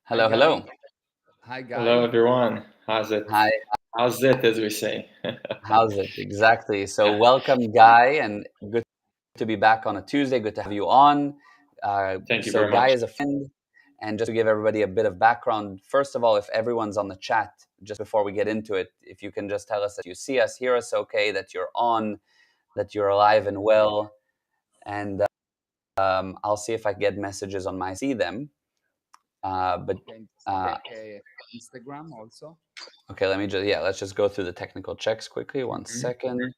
Hi, Hello, Guy. hello. Hi, Hello, Guy. everyone. How's it? Hi, How's it, as we say? how's it? Exactly. So, Yeah, welcome, Guy, and good to be back on a Tuesday. Good to have you on. thank you So, very Guy much. is a friend, and just to give everybody a bit of background, first of all, if everyone's on the chat, just before we get into it, if you can just tell us that you see us, hear us okay, that you're on, that you're alive and well, and I'll see if I get messages on my see them. But Okay, just uh, check Instagram also. okay, let's just go through the technical checks quickly. One Mhm. second.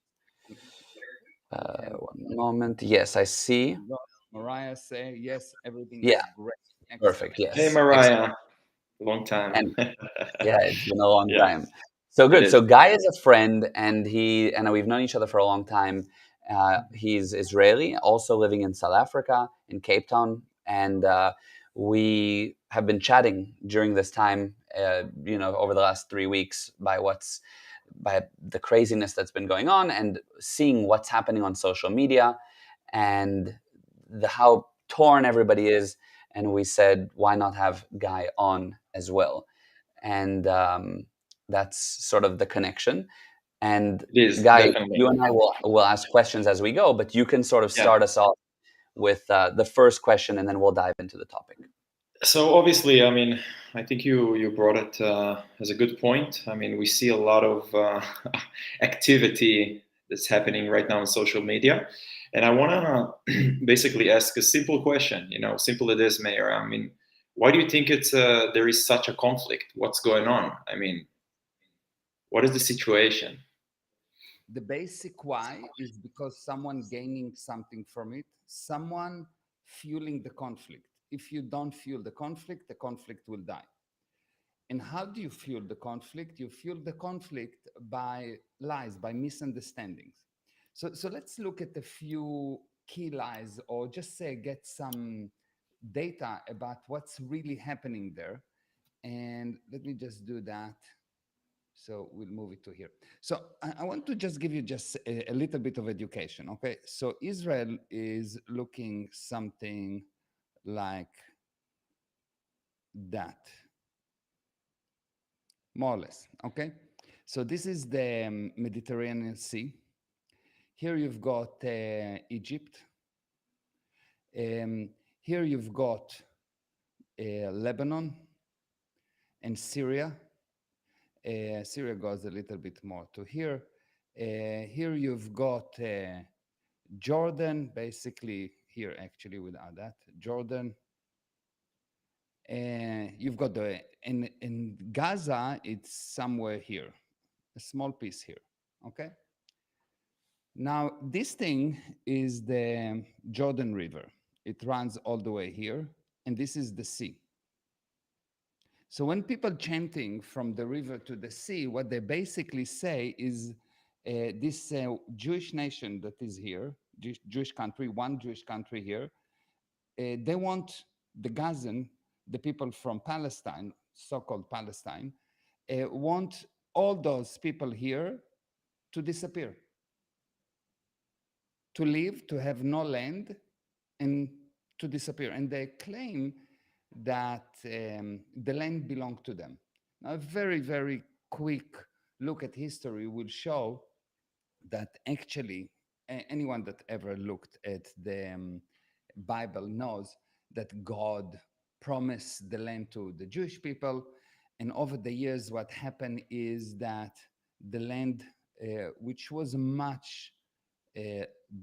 Okay. One moment. Yes, I see. We got Mariah say, yes, everything Yeah, is great. perfect. Excellent. Hey, Yes, excellent. Mariah. Long time. And yeah, it's been a long Yeah, time. So it good. is. So Guy is a friend, and we've known each other for a long time. He's Israeli, also living in South Africa, in Cape Town, and we have been chatting during this time. Over the last 3 weeks, by the craziness that's been going on, and seeing what's happening on social media, and how torn everybody is. And we said, why not have Guy on as well? And that's sort of the connection. And It is, Guy, definitely. you and I will ask questions as we go, but you can sort of Yeah. start us off with the first question, and then we'll dive into the topic. So obviously, I mean, I think you brought it as a good point. I mean, we see a lot of activity that's happening right now on social media, and I want to basically ask a simple question. Simple it is, Mayor. I mean, why do you think there is such a conflict? What's going on? I mean, what is the situation? The basic why is because someone gaining something from it, someone fueling the conflict. If you don't fuel the conflict will die. And how do you fuel the conflict? You fuel the conflict by lies, by misunderstandings. So let's look at a few key lies, or just say get some data about what's really happening there. And let me just do that. So we'll move it to here. So I want to just give you just a little bit of education. Okay. So Israel is looking something like that, more or less. Okay. So this is the Mediterranean Sea. Here you've got Egypt. Here you've got Lebanon and Syria. Syria goes a little bit more to here. Here you've got Jordan, basically here actually without that, Jordan. You've got in Gaza, it's somewhere here, a small piece here, okay? Now, this thing is the Jordan River. It runs all the way here, and this is the sea. So when people chanting from the river to the sea, what they basically say is this Jewish nation that is here, Jewish country, one Jewish country here, they want the Gazan, the people from Palestine, so-called Palestine, want all those people here to disappear, to leave, to have no land, and to disappear. And they claim that the land belonged to them. Now, a very, very quick look at history will show that actually anyone that ever looked at the Bible knows that God promised the land to the Jewish people. And over the years, what happened is that the land, which was much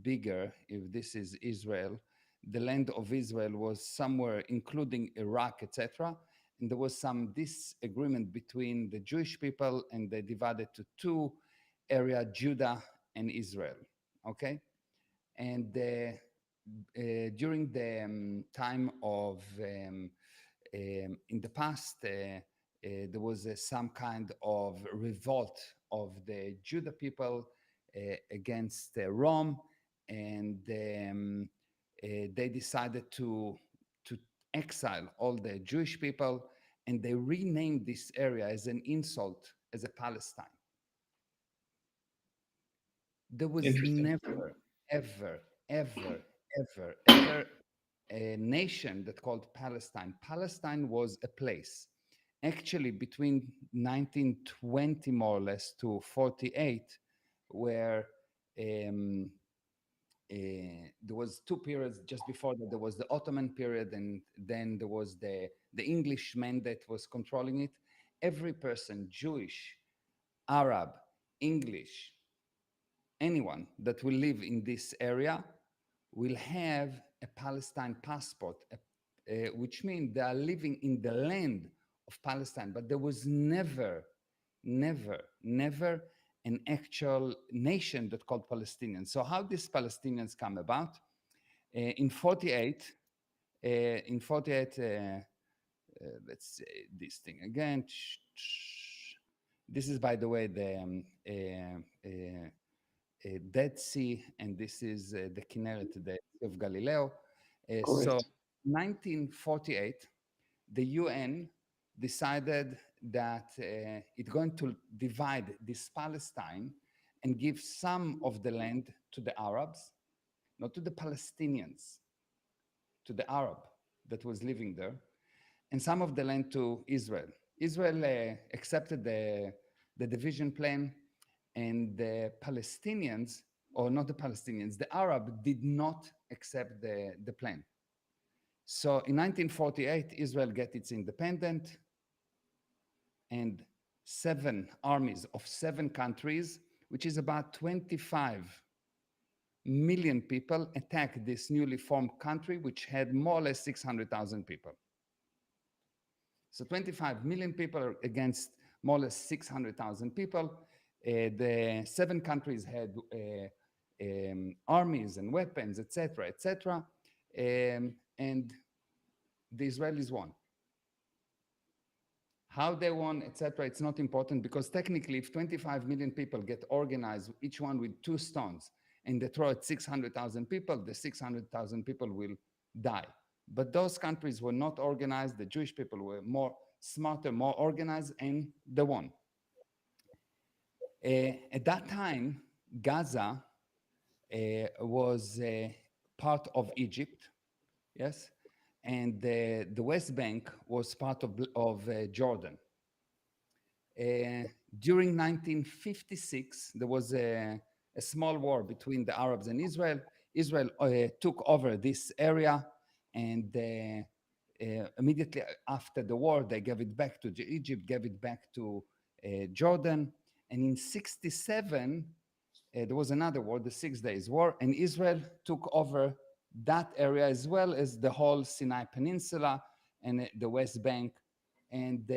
bigger, if this is Israel, the land of Israel was somewhere, including Iraq, etc. And there was some disagreement between the Jewish people, and they divided to two area, Judah and Israel. Okay, and during the time of in the past, there was some kind of revolt of the Judah people against Rome, and they decided to exile all the Jewish people, and they renamed this area as an insult as a Palestine. There was Interesting. never, ever, ever, ever, ever a nation that called Palestine. Palestine was a place. Actually, between 1920 more or less to 48, where um, there was two periods just before that. There was the Ottoman period, and then there was the Englishman that was controlling it. Every person, Jewish, Arab, English, anyone that will live in this area will have a Palestine passport, which means they are living in the land of Palestine. But there was never an actual nation that called Palestinians. So how these Palestinians come about? In 48, let's say this thing again. This is, by the way, the Dead Sea, and this is the Kinneret, the Sea of Galileo. So, Correct. 1948, the UN decided that it's going to divide this Palestine and give some of the land to the Arabs, not to the Palestinians, to the Arab that was living there, and some of the land to Israel. Israel accepted the division plan, and the Palestinians, or not the Palestinians, the Arab did not accept the plan. So in 1948, Israel get its independent, and 7 armies of 7 countries, which is about 25 million people, attacked this newly formed country, which had more or less 600,000 people. So 25 million people against more or less 600,000 people. The 7 countries had armies and weapons, etc., etc., and the Israelis won. How they won, etc., it's not important, because technically, if 25 million people get organized, each one with 2 stones, and they throw at 600,000 people, the 600,000 people will die. But those countries were not organized. The Jewish people were more smarter, more organized, and they won. At that time, Gaza was part of Egypt, yes, and the West Bank was part of Jordan. During 1956, there was a small war between the Arabs and Israel. Israel took over this area, and immediately after the war, they gave it back to Egypt, gave it back to Jordan. And in 67, there was another war, the 6 Days War, and Israel took over that area as well as the whole Sinai Peninsula and the West Bank. And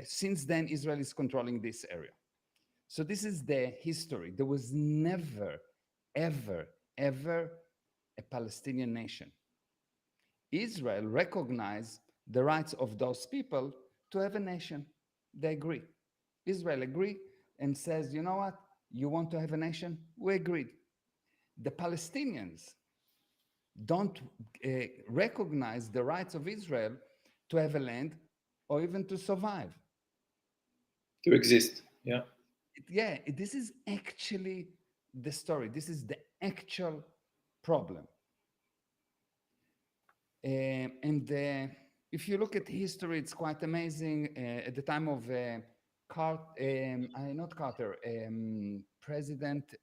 since then, Israel is controlling this area. So this is the history. There was never, ever a Palestinian nation. Israel recognized the rights of those people to have a nation. They agree. Israel agreed and says, you know what? You want to have a nation? We agreed. The Palestinians don't recognize the rights of Israel to have a land or even to survive. To exist. Yeah. Yeah, this is actually the story. This is the actual problem. And if you look at history, it's quite amazing. At the time of not Carter, President,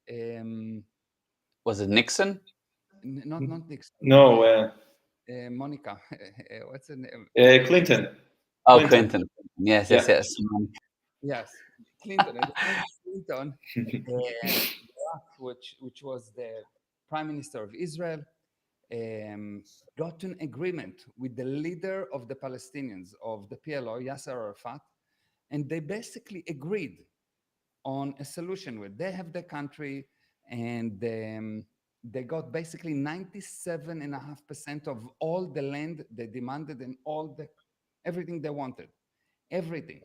Was it Nixon? not Nixon. No, Monica, what's her name? Clinton. Oh, Clinton. Clinton. Yes, Yeah. yes, yes. Yes, Clinton. At the time of Clinton, which was the Prime Minister of Israel, got to an agreement with the leader of the Palestinians, of the PLO, Yasser Arafat, and they basically agreed on a solution where they have the country, and they got basically 97.5% of all the land they demanded and everything they wanted, everything.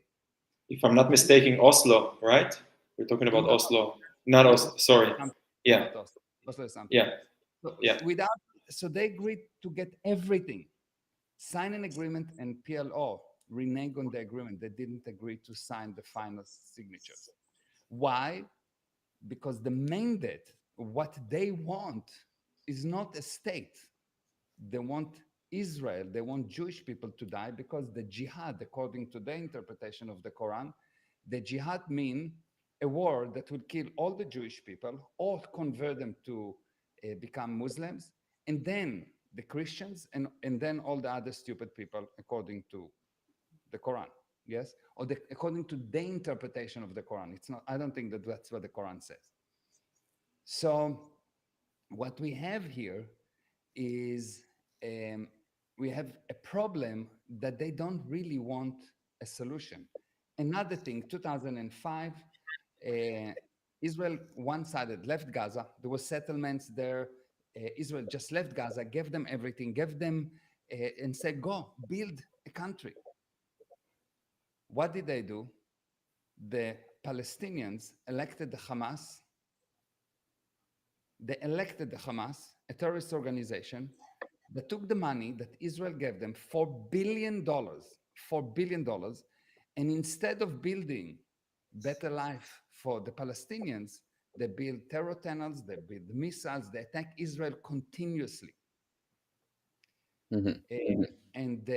If I'm not mistaken, Oslo, right? We're talking about No, Oslo. Not no, Oslo. Sorry. something, Yeah. not Oslo. Oslo is something. Yeah. So, Yeah. so they agreed to get everything, sign an agreement, and PLO reneged on the agreement. They didn't agree to sign the final signatures. Why? Because the mandate, what they want, is not a state. They want Israel, they want Jewish people to die because the jihad, according to their interpretation of the Quran, the jihad mean a war that will kill all the Jewish people or convert them to become Muslims, and then the Christians, and then all the other stupid people, according to the Quran. Yes, or according to the interpretation of the Quran. It's not. I don't think that that's what the Quran says. So what we have here is we have a problem that they don't really want a solution. Another thing, 2005, Israel one-sided left Gaza. There were settlements there. Israel just left Gaza, gave them everything, gave them and said, go build a country. What did they do? The Palestinians elected the Hamas. They elected the Hamas, a terrorist organization, that took the money that Israel gave them, $4 billion, $4 billion, and instead of building better life for the Palestinians, they build terror tunnels, they build missiles, they attack Israel continuously. And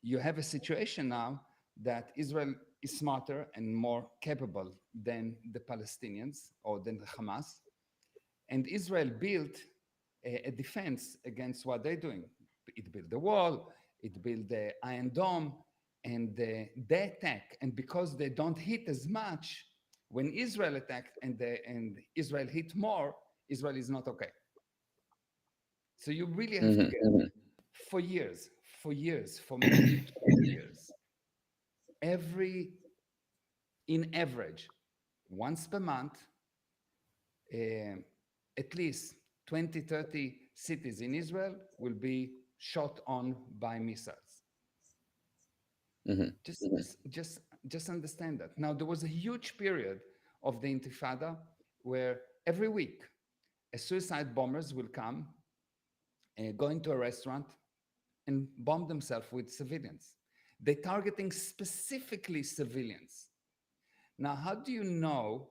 you have a situation now that Israel is smarter and more capable than the Palestinians or than the Hamas. And Israel built a defense against what they're doing. It built the wall, it built the Iron Dome, and they attack. And because they don't hit as much, when Israel attacked and Israel hit more, Israel is not okay. So you really have to get for years, for maybe 20 years, in average, once per month, at least 20, 30 cities in Israel will be shot on by missiles. Just understand that. Now, there was a huge period of the Intifada where every week suicide bombers will come, go into a restaurant and bomb themselves with civilians. They're targeting specifically civilians. Now, how do you know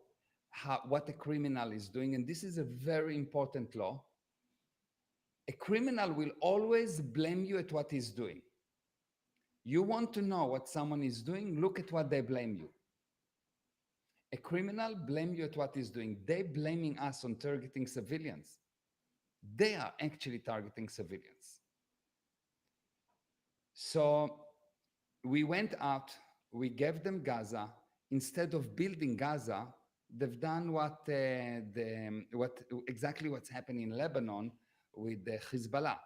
what a criminal is doing? And this is a very important law. A criminal will always blame you at what he's doing. You want to know what someone is doing, look at what they blame you. A criminal blame you at what he's doing. They're blaming us on targeting civilians. They are actually targeting civilians. So we went out, we gave them Gaza. Instead of building Gaza, they've done exactly what's happening in Lebanon with the Hezbollah.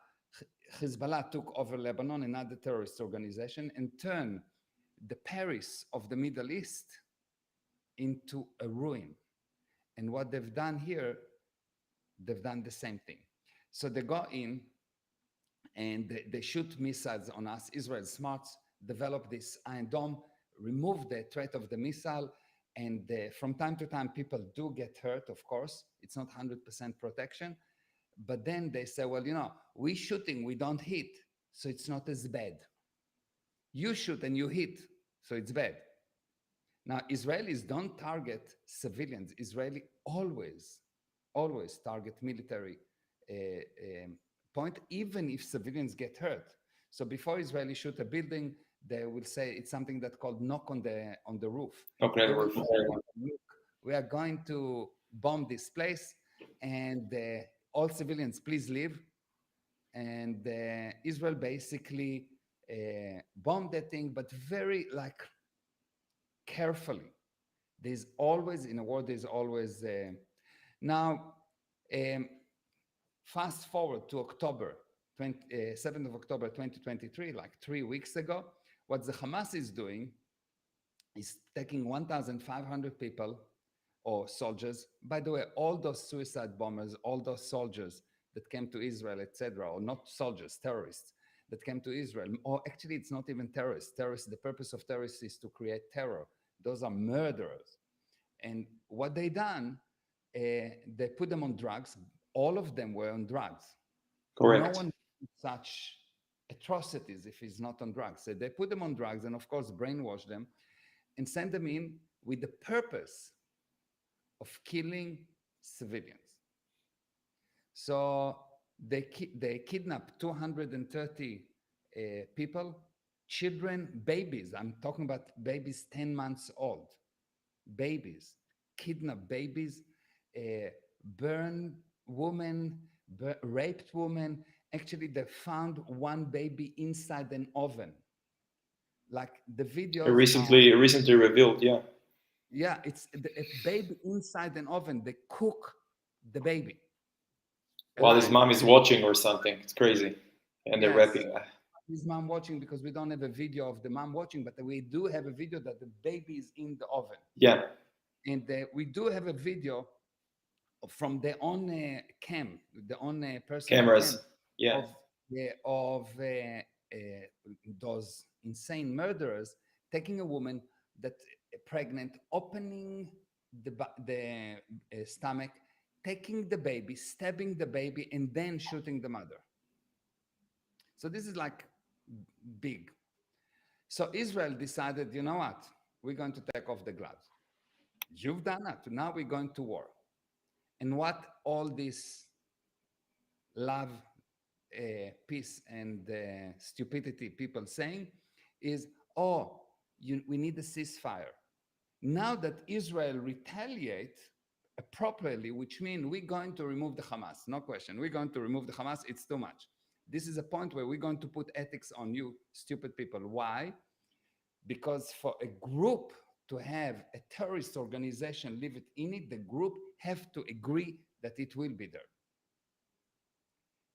Hezbollah took over Lebanon, another terrorist organization, and turned the Paris of the Middle East into a ruin. And what they've done here, they've done the same thing. So they go in and they shoot missiles on us. Israel smarts, develop this Iron Dome, remove the threat of the missile. And from time to time, people do get hurt, of course. It's not 100% protection. But then they say, well, we shooting, we don't hit, so it's not as bad. You shoot and you hit, so it's bad. Now, Israelis don't target civilians. Israeli always target military point, even if civilians get hurt. So before Israelis shoot a building, they will say it's something that's called knock on the roof. Okay. Look, we are going to bomb this place, and all civilians, please leave. And Israel basically bombed that thing, but very carefully. There's always, in a war, there's always... Now, fast forward to October, 7th of October 2023, like 3 weeks ago, what the Hamas is doing is taking 1,500 people or soldiers. By the way, all those suicide bombers, all those soldiers that came to Israel, etc., or not soldiers, terrorists that came to Israel, or actually it's not even terrorists. The purpose of terrorists is to create terror. Those are murderers. And what they done, they put them on drugs. All of them were on drugs. Correct. No one did such atrocities if he's not on drugs. So they put them on drugs and, of course, brainwash them and send them in with the purpose of killing civilians. So They kidnap 230 people, children, babies. I'm talking about babies 10 months old, babies, kidnap babies, burn women, raped women. Actually, they found one baby inside an oven. Like the videos are, Recently revealed, yeah. yeah, it's a baby inside an oven. They cook the baby While his alive. mom is watching or something. It's crazy. And they're Yes, rapping. his mom watching, because we don't have a video of the mom watching, but we do have a video that the baby is in the oven. Yeah. And we do have a video from their own cam, their own personal cam Cameras. Yeah. of those insane murderers taking a woman that pregnant, opening the stomach, taking the baby, stabbing the baby, and then shooting the mother. So this is like big. So Israel decided, you know what? We're going to take off the gloves. You've done that. Now we're going to war. And what all this love, peace, and stupidity people saying is, oh, we need a ceasefire. Now that Israel retaliate properly, which means we're going to remove the Hamas, no question. We're going to remove the Hamas. It's too much. This is a point where we're going to put ethics on you, stupid people. Why? Because for a group to have a terrorist organization live in it, the group have to agree that it will be there.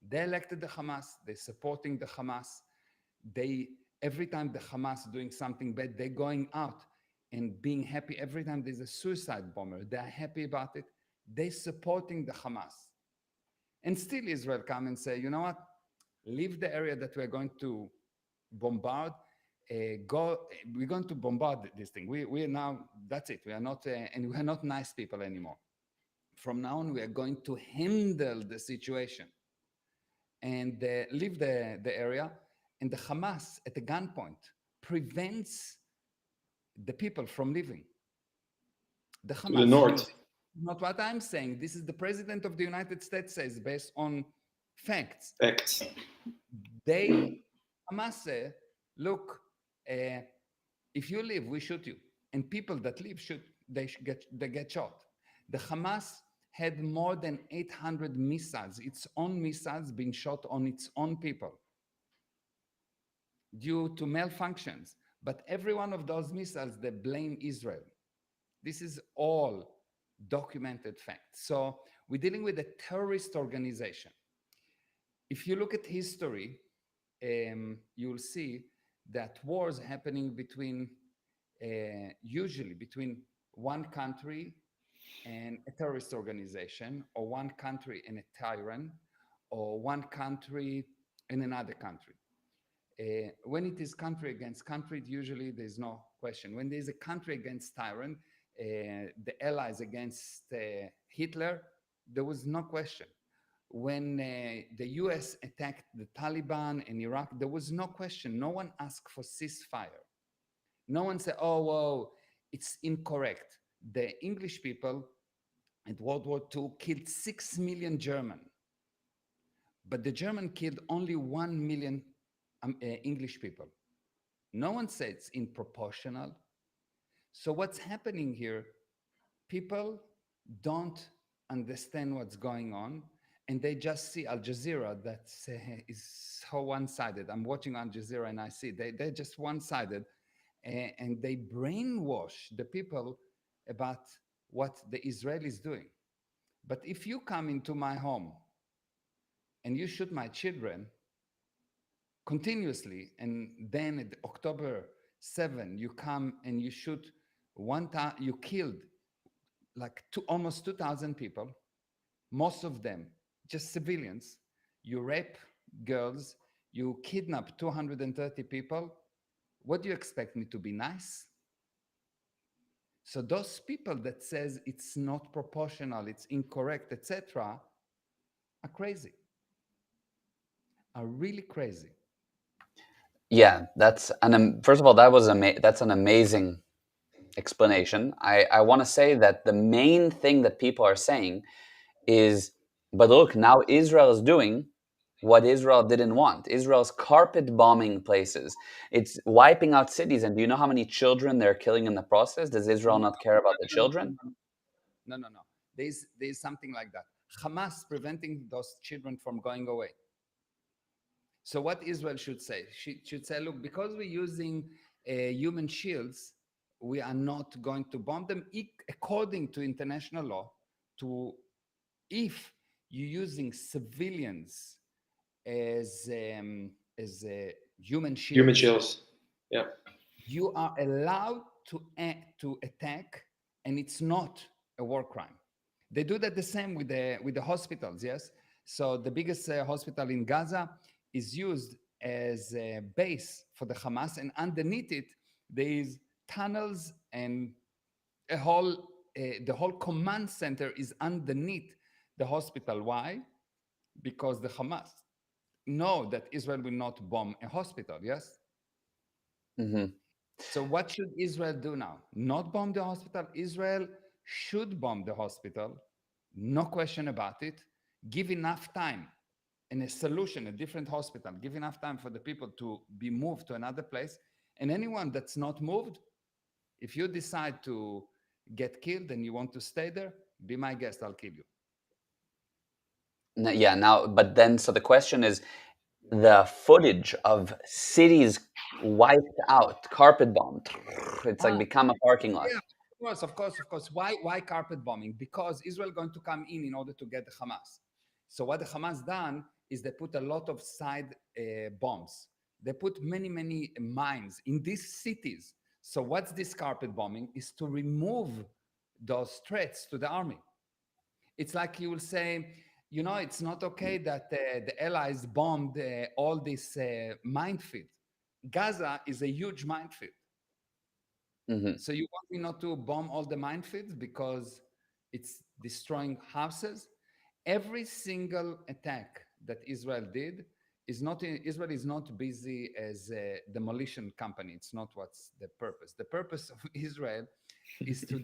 They elected the Hamas, they're supporting the Hamas. Every time the Hamas doing something bad, they're going out and being happy. Every time there's a suicide bomber, they're happy about it. They're supporting the Hamas. And still Israel come and say, you know what? Leave the area that we're going to bombard. We're going to bombard this thing. We are now, that's it. We are not, and we are not nice people anymore. From now on, we are going to handle the situation and leave the area. And the Hamas, at a gunpoint, prevents the people from leaving. The To the Hamas north. not what I'm saying. This is the President of the United States says, based on facts. Facts. Hamas say, look, if you leave, we shoot you. And people that leave, they get shot. The Hamas had more than 800 missiles, its own missiles being shot on its own people due to malfunctions. But every one of those missiles, they blame Israel. This is all documented facts. So we're dealing with a terrorist organization. If you look at history, you'll see that wars happening usually between one country and a terrorist organization, or one country and a tyrant, or one country and another country. When it is country against country, usually there's no question. When there's a country against tyrant, the allies against Hitler, there was no question. When the US attacked the Taliban in Iraq, there was no question. No one asked for ceasefire. No one said, oh, whoa, it's incorrect. The English people at World War II killed 6 million German, but the German killed only 1 million English people. No one said it's in-proportional. So what's happening here? People don't understand what's going on, and they just see Al Jazeera that is so one-sided. I'm watching Al Jazeera and I see they're just one-sided, and they brainwash the people about what the Israelis doing. But if you come into my home and you shoot my children continuously, and then at October 7, you come and you shoot you killed like almost 2,000 people, most of them just civilians. You rape girls, you kidnap 230 people. What do you expect me to be nice? So those people that says it's not proportional, it's incorrect, etc., are crazy, are really crazy. Yeah, that's first of all, that's an amazing explanation. I want to say that the main thing that people are saying is, but look, now Israel is doing what Israel didn't want. Israel's carpet bombing places. It's wiping out cities. And do you know how many children they're killing in the process? Does Israel No, not care about the no, no, children? no, no, no. There's something like that. Hamas preventing those children from going away. So what Israel should say? She should say, look, because we're using human shields, we are not going to bomb them according to international law. To if you're using civilians as human Human shields, chills. Yeah. you are allowed to attack, and it's not a war crime. They do that the same with the hospitals. Yes, so the biggest hospital in Gaza is used as a base for the Hamas, and underneath it there is tunnels and a whole the whole command center is underneath the hospital. Why? Because the Hamas know that Israel will not bomb a hospital. Yes. Mm-hmm. So what should Israel do now? Not bomb the hospital. Israel should bomb the hospital, no question about it. Give enough time and a solution, a different hospital. Give enough time for the people to be moved to another place. And anyone that's not moved, if you decide to get killed and you want to stay there, be my guest. I'll kill you. Yeah, now, but then, so the question is the footage of cities wiped out, carpet bombed. It's like Ah, become a parking lot. yeah, of course, of course, of course. Why carpet bombing? Because Israel going to come in order to get the Hamas. So what the Hamas done is they put a lot of side bombs. They put many mines in these cities. So what's this carpet bombing? Is to remove those threats to the army. It's like you will say, you know, it's not okay that the Allies bombed all this minefield. Gaza is a huge minefield. Mm-hmm. So you want me not to bomb all the minefields because it's destroying houses? Every single attack that Israel did is not Israel is not busy as a demolition company. It's not what's the purpose. The purpose of Israel is to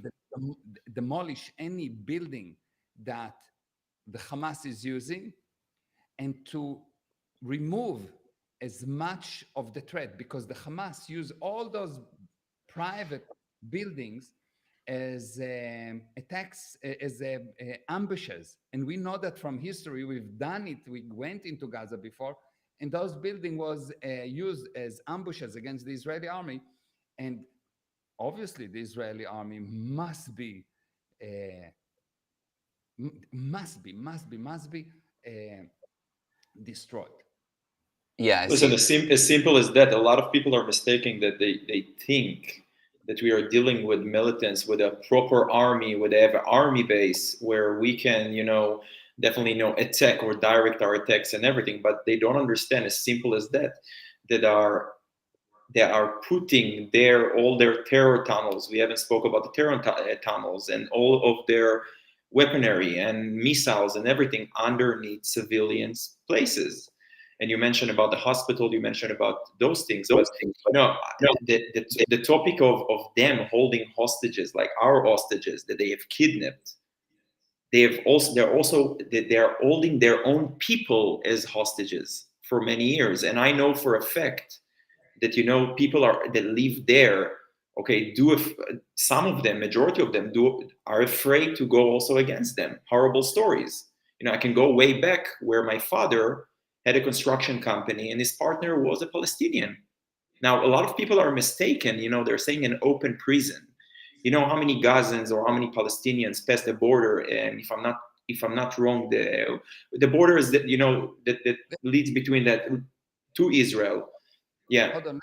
demolish any building that the Hamas is using and to remove as much of the threat because the Hamas use all those private buildings as attacks, as ambushes. And we know that from history, we've done it. We went into Gaza before, and those building was used as ambushes against the Israeli army. And obviously, the Israeli army uh, must be uh, destroyed. Yeah, I Listen, see. as simple as that, a lot of people are mistaking that they think that we are dealing with militants, with a proper army, where they have an army base where we can, definitely, attack or direct our attacks and everything. But they don't understand, as simple as that, that are they are putting all their terror tunnels. We haven't spoke about the terror tunnels and all of their weaponry and missiles and everything underneath civilians' places. And you mentioned about the hospital, you mentioned about those things, but the topic of them holding hostages, like our hostages that they have kidnapped, they're holding their own people as hostages for many years. And I know for a fact that people that live there, okay, some of them, majority of them are afraid to go also against them. Horrible stories. I can go way back where my father had a construction company and his partner was a Palestinian. Now a lot of people are mistaken. They're saying an open prison. You know how many Gazans or how many Palestinians pass the border? And if I'm not wrong, the border is that leads between that to Israel. Yeah. Hold on.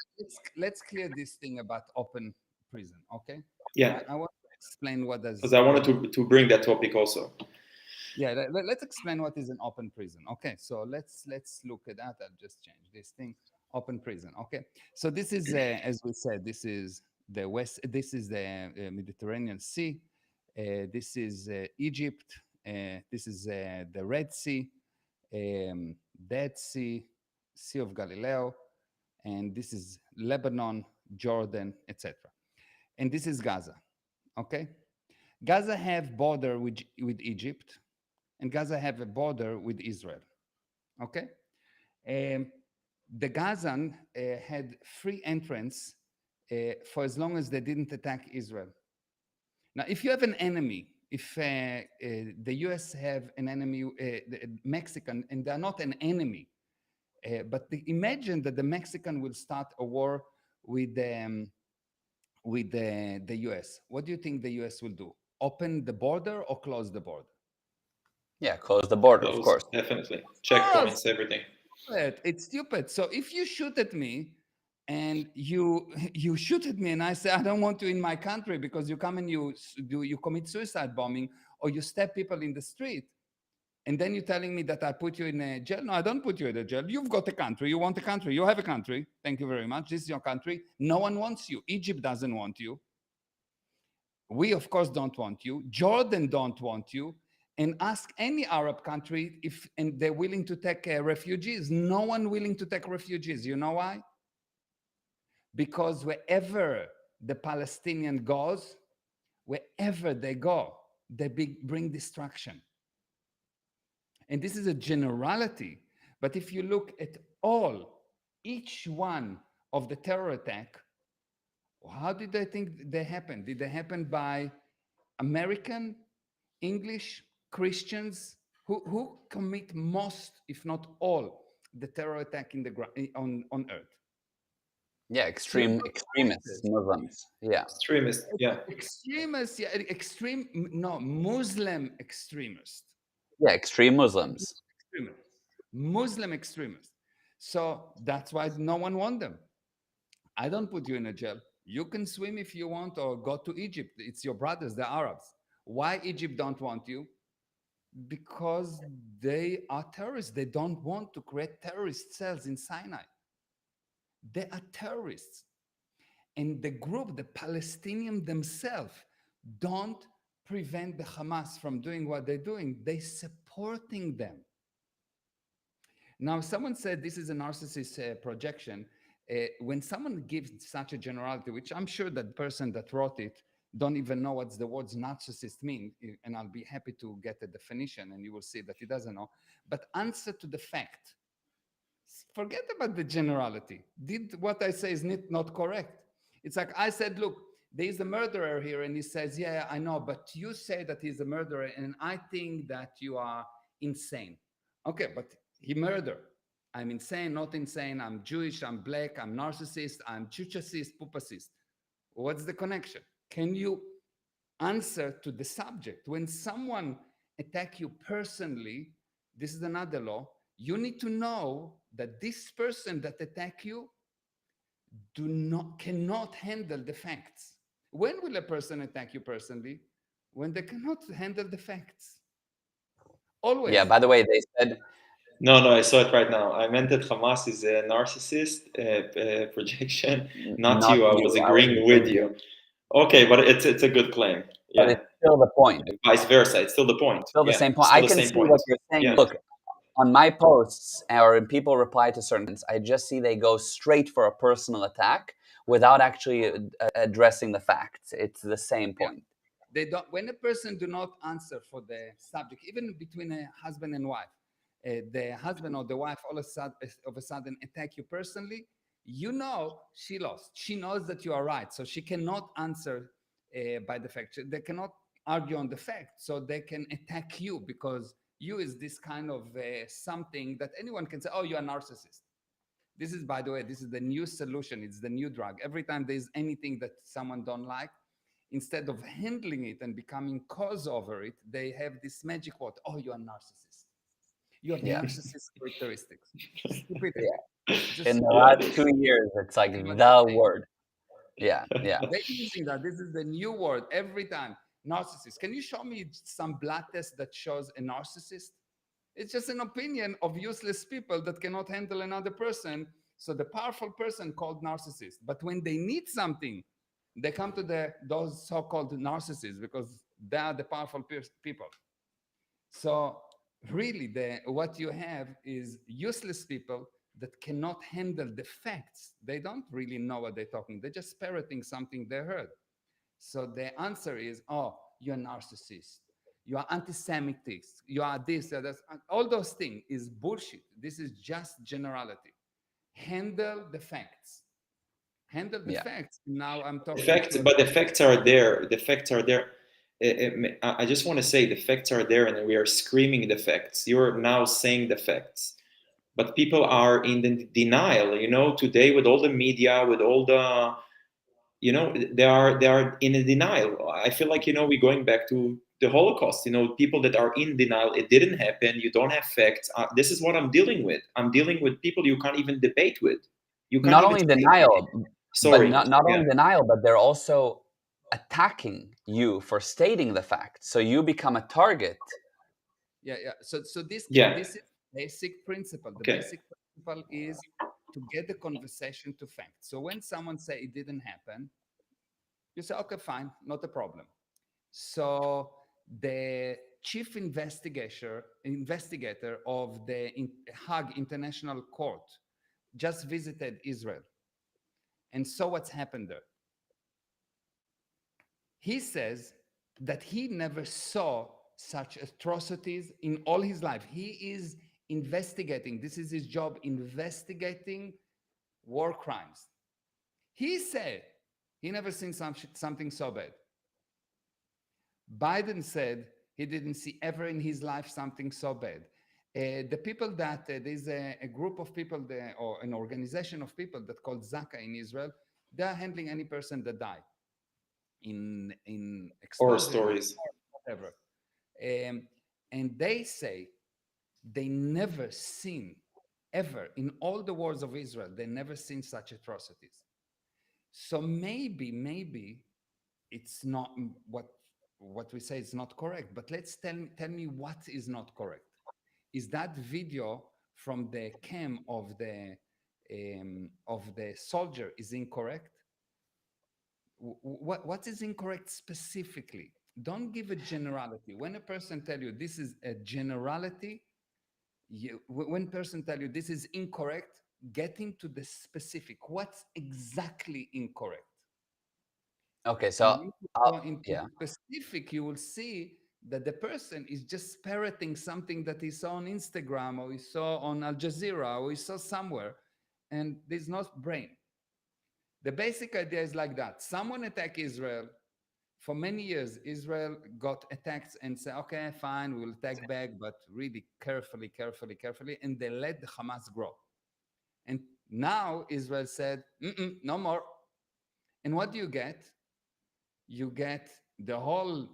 Let's clear this thing about open prison. Okay. Yeah, I want to explain what because does I wanted to bring that topic also. yeah. Let's explain what is an open prison. Okay. So let's look at that. I'll just change this thing. Open prison. Okay. So this is as we said. This is the west. This is the Mediterranean Sea. This is Egypt. This is the Red Sea, Dead Sea, Sea of Galilee, and this is Lebanon, Jordan, etc. And this is Gaza. Okay, Gaza have border with Egypt, and Gaza have a border with Israel. Okay, Um, the Gazan had free entrance for as long as they didn't attack Israel. Now, if you have an enemy, if the US have an enemy, Mexican, and they're not an enemy, but imagine that the Mexican will start a war with the US. What do you think the US will do? Open the border or close the border? Yeah, close the border, of Close, course. definitely. Course. Checkpoints, everything. It's stupid. So if you shoot at me and you shoot at me and I say I don't want you in my country because you come and you commit suicide bombing or you stab people in the street, and then you're telling me that I put you in a jail. No, I don't put you in a jail. You've got a country. You want a country. You have a country. Thank you very much. This is your country. No one wants you. Egypt doesn't want you. We, of course, don't want you. Jordan don't want you. And ask any Arab country if and they're willing to take refugees. No one willing to take refugees. You know why? Because wherever the Palestinian goes, wherever they go, they bring destruction. And this is a generality. But if you look at each one of the terror attack, how did they think they happened? Did they happen by American, English, Christians? Who commit most, if not all, the terror attack on Earth? Yeah, extremists, Muslims. Yeah. Extremist, yeah. Extremists, yeah, Muslim extremists. Yeah, extreme Muslims. Muslim extremists. So that's why no one wants them. I don't put you in a jail. You can swim if you want or go to Egypt. It's your brothers, the Arabs. Why Egypt don't want you? Because they are terrorists. They don't want to create terrorist cells in Sinai. They are terrorists. And the group, the Palestinians themselves, don't prevent the Hamas from doing what they're doing. They're supporting them. Now, someone said this is a narcissist projection. When someone gives such a generality, which I'm sure that the person that wrote it don't even know what the words narcissist mean, and I'll be happy to get a definition, and you will see that he doesn't know. But answer to the fact. Forget about the generality. Did what I say is not correct? It's like I said, look, there is a murderer here, and he says, yeah, I know, but you say that he's a murderer, and I think that you are insane. Okay, but he murdered. I'm insane, not insane. I'm Jewish, I'm black, I'm narcissist, I'm chuchacist, pupacist. What's the connection? Can you answer to the subject? When someone attack you personally, this is another law. You need to know that this person that attack you cannot handle the facts. When will a person attack you personally? When they cannot handle the facts. Always. Yeah, by the way, they said... No, I saw it right now. I meant that Hamas is a narcissist projection, not you. I was agreeing with you. Okay, but it's a good claim. Yeah. But it's still the point. Vice versa, it's still the point. Still the same point. I can see what you're saying. Yeah. Look, on my posts or when people reply to certain things, I just see they go straight for a personal attack without actually addressing the facts. It's the same point. They don't. When a person do not answer for the subject, even between a husband and wife, the husband or the wife all of a sudden attack you personally, you know she lost. She knows that you are right, so she cannot answer by the fact. They cannot argue on the fact, so they can attack you because you is this kind of something that anyone can say, oh, you're a narcissist. This is, by the way, this is the new solution. It's the new drug. Every time there's anything that someone don't like, instead of handling it and becoming cause over it, they have this magic word, oh, you're a narcissist. You have narcissist characteristics. Stupidity. In the last 2 years, it's like the word. Yeah. They're using that. This is the new word every time. Narcissist. Can you show me some blood test that shows a narcissist? It's just an opinion of useless people that cannot handle another person. So the powerful person called narcissist. But when they need something, they come to those so-called narcissists because they are the powerful people. So really, what you have is useless people that cannot handle the facts. They don't really know what they're talking. They're just parroting something they heard. So the answer is, oh, you're a narcissist. you are anti-Semitic, you are this, that, all those things is bullshit. This is just generality. Handle the facts. Handle the Yeah. facts. Now I'm talking Facts, to but the facts are there. The facts are there. I just want to say the facts are there, and we are screaming the facts. You're now saying the facts, but people are in the denial. You know, today with all the media, with all the, you know, they are in a denial. I feel like, you know, we're going back to the Holocaust. You know, people that are in denial. It didn't happen. You don't have facts. This is what I'm dealing with. I'm dealing with people you can't even debate with. You can't Not even only say, denial, but sorry. not Yeah. only denial, but they're also attacking you for stating the fact. So you become a target. yeah, yeah. So this Yeah. this is basic principle. The Okay. basic principle is to get the conversation to facts. So when someone say it didn't happen, you say, okay, fine, not a problem. So the chief investigator of the Hague International Court just visited Israel and saw what's happened there. He says that he never saw such atrocities in all his life. He is investigating, this is his job, investigating war crimes. He said he never seen something so bad. Biden said he didn't see ever in his life something so bad. The people that there's a group of people there, or an organization of people that called Zaka in Israel, they are handling any person that died in Horror explosion, stories. whatever. Um, and they say they never seen ever in all the wars of Israel, they never seen such atrocities. So maybe it's not what we say is not correct. But let's tell me what is not correct. Is that video from the cam of the soldier is incorrect? What is incorrect specifically? Don't give a generality. When a person tell you this is a generality, when person tell you this is incorrect, get into the specific. What's exactly incorrect? Okay, And so when you go I'll, into yeah. specific, you will see that the person is just parroting something that he saw on Instagram or he saw on Al Jazeera or he saw somewhere, and there's no brain. The basic idea is like that. Someone attack Israel. For many years, Israel got attacked and said, okay, fine, we'll attack back, but really carefully, carefully, carefully. And they let the Hamas grow. And now Israel said, no more. And what do you get? You get the whole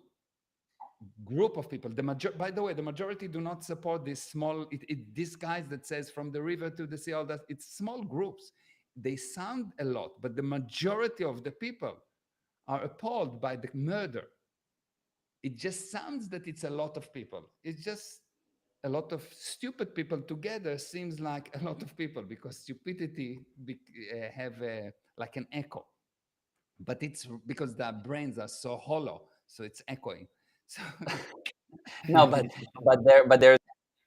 group of people. By the way, the majority do not support this small, these guys that says from the river to the sea, all that. It's small groups. They sound a lot, but the majority of the people are appalled by the murder. It just sounds that it's a lot of people. It's just a lot of stupid people together seems like a lot of people because stupidity have like an echo. But it's because their brains are so hollow, so it's echoing. So No, but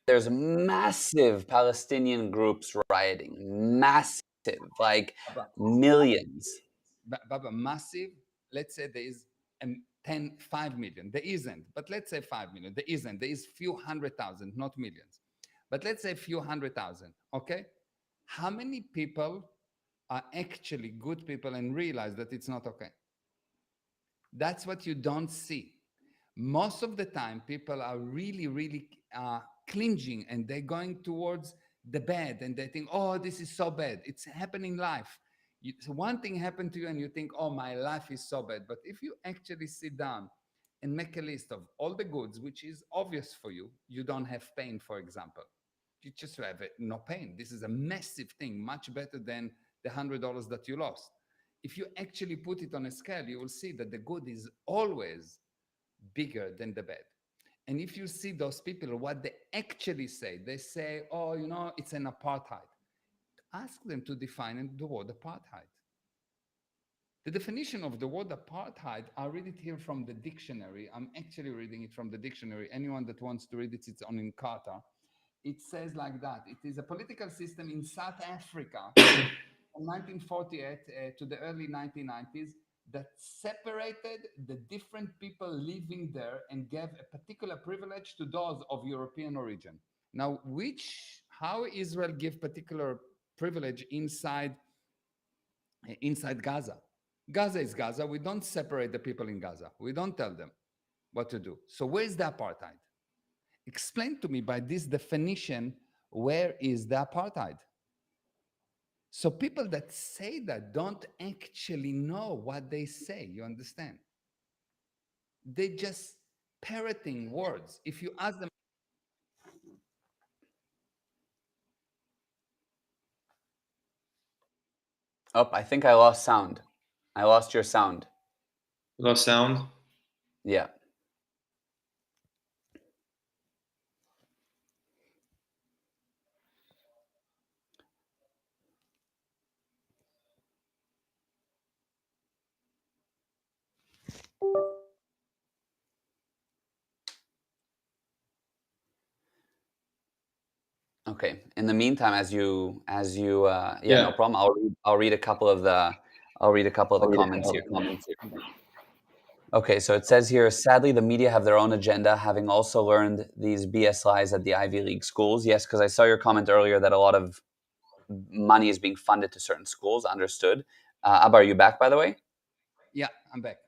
there's massive Palestinian groups rioting, massive, like millions. Baba, massive, let's say there is 5 million. There isn't, but let's say 5 million. There isn't. There is few 100,000, not millions. But let's say few 100,000, okay? How many people are actually good people and realize that it's not okay? That's what you don't see. Most of the time, people are really, really clinging and they're going towards the bad and they think, oh, this is so bad. It's happening life. So one thing happened to you and you think, oh, my life is so bad. But if you actually sit down and make a list of all the goods, which is obvious for you, you don't have pain, for example. You just have no pain. This is a massive thing, much better than the $100 that you lost. If you actually put it on a scale, you will see that the good is always bigger than the bad. And if you see those people, what they actually say, they say, oh, it's an apartheid. Ask them to define the word apartheid. The definition of the word apartheid, I read it here from the dictionary. I'm actually reading it from the dictionary. Anyone that wants to read it, it's on Encarta. It says like that. It is a political system in South Africa from 1948 to the early 1990s that separated the different people living there and gave a particular privilege to those of European origin. Now, how Israel give particular privilege inside Gaza? Gaza is Gaza. We don't separate the people in Gaza. We don't tell them what to do. So where is the apartheid? Explain to me by this definition, where is the apartheid? So people that say that don't actually know what they say, you understand? They just parroting words. If you ask them, Oh, I think I lost sound. I lost your sound. Lost sound. Yeah. Okay. In the meantime, Yeah. no problem. I'll read a couple of the comments here. Okay, so it says here, sadly, the media have their own agenda, having also learned these BS lies at the Ivy League schools. Yes, because I saw your comment earlier that a lot of money is being funded to certain schools. Understood. Abba, are you back, by the way? yeah, I'm back.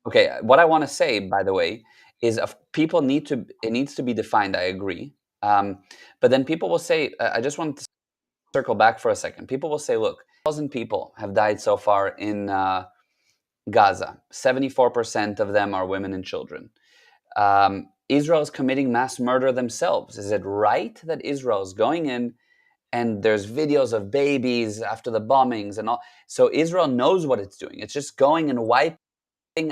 Okay, what I want to say, by the way, is it needs to be defined. I agree. But then people will say, I just want to circle back for a second. People will say, look, 1,000 people have died so far in Gaza. 74% of them are women and children. Israel is committing mass murder themselves. Is it right that Israel is going in and there's videos of babies after the bombings and all? So Israel knows what it's doing. It's just going and wiping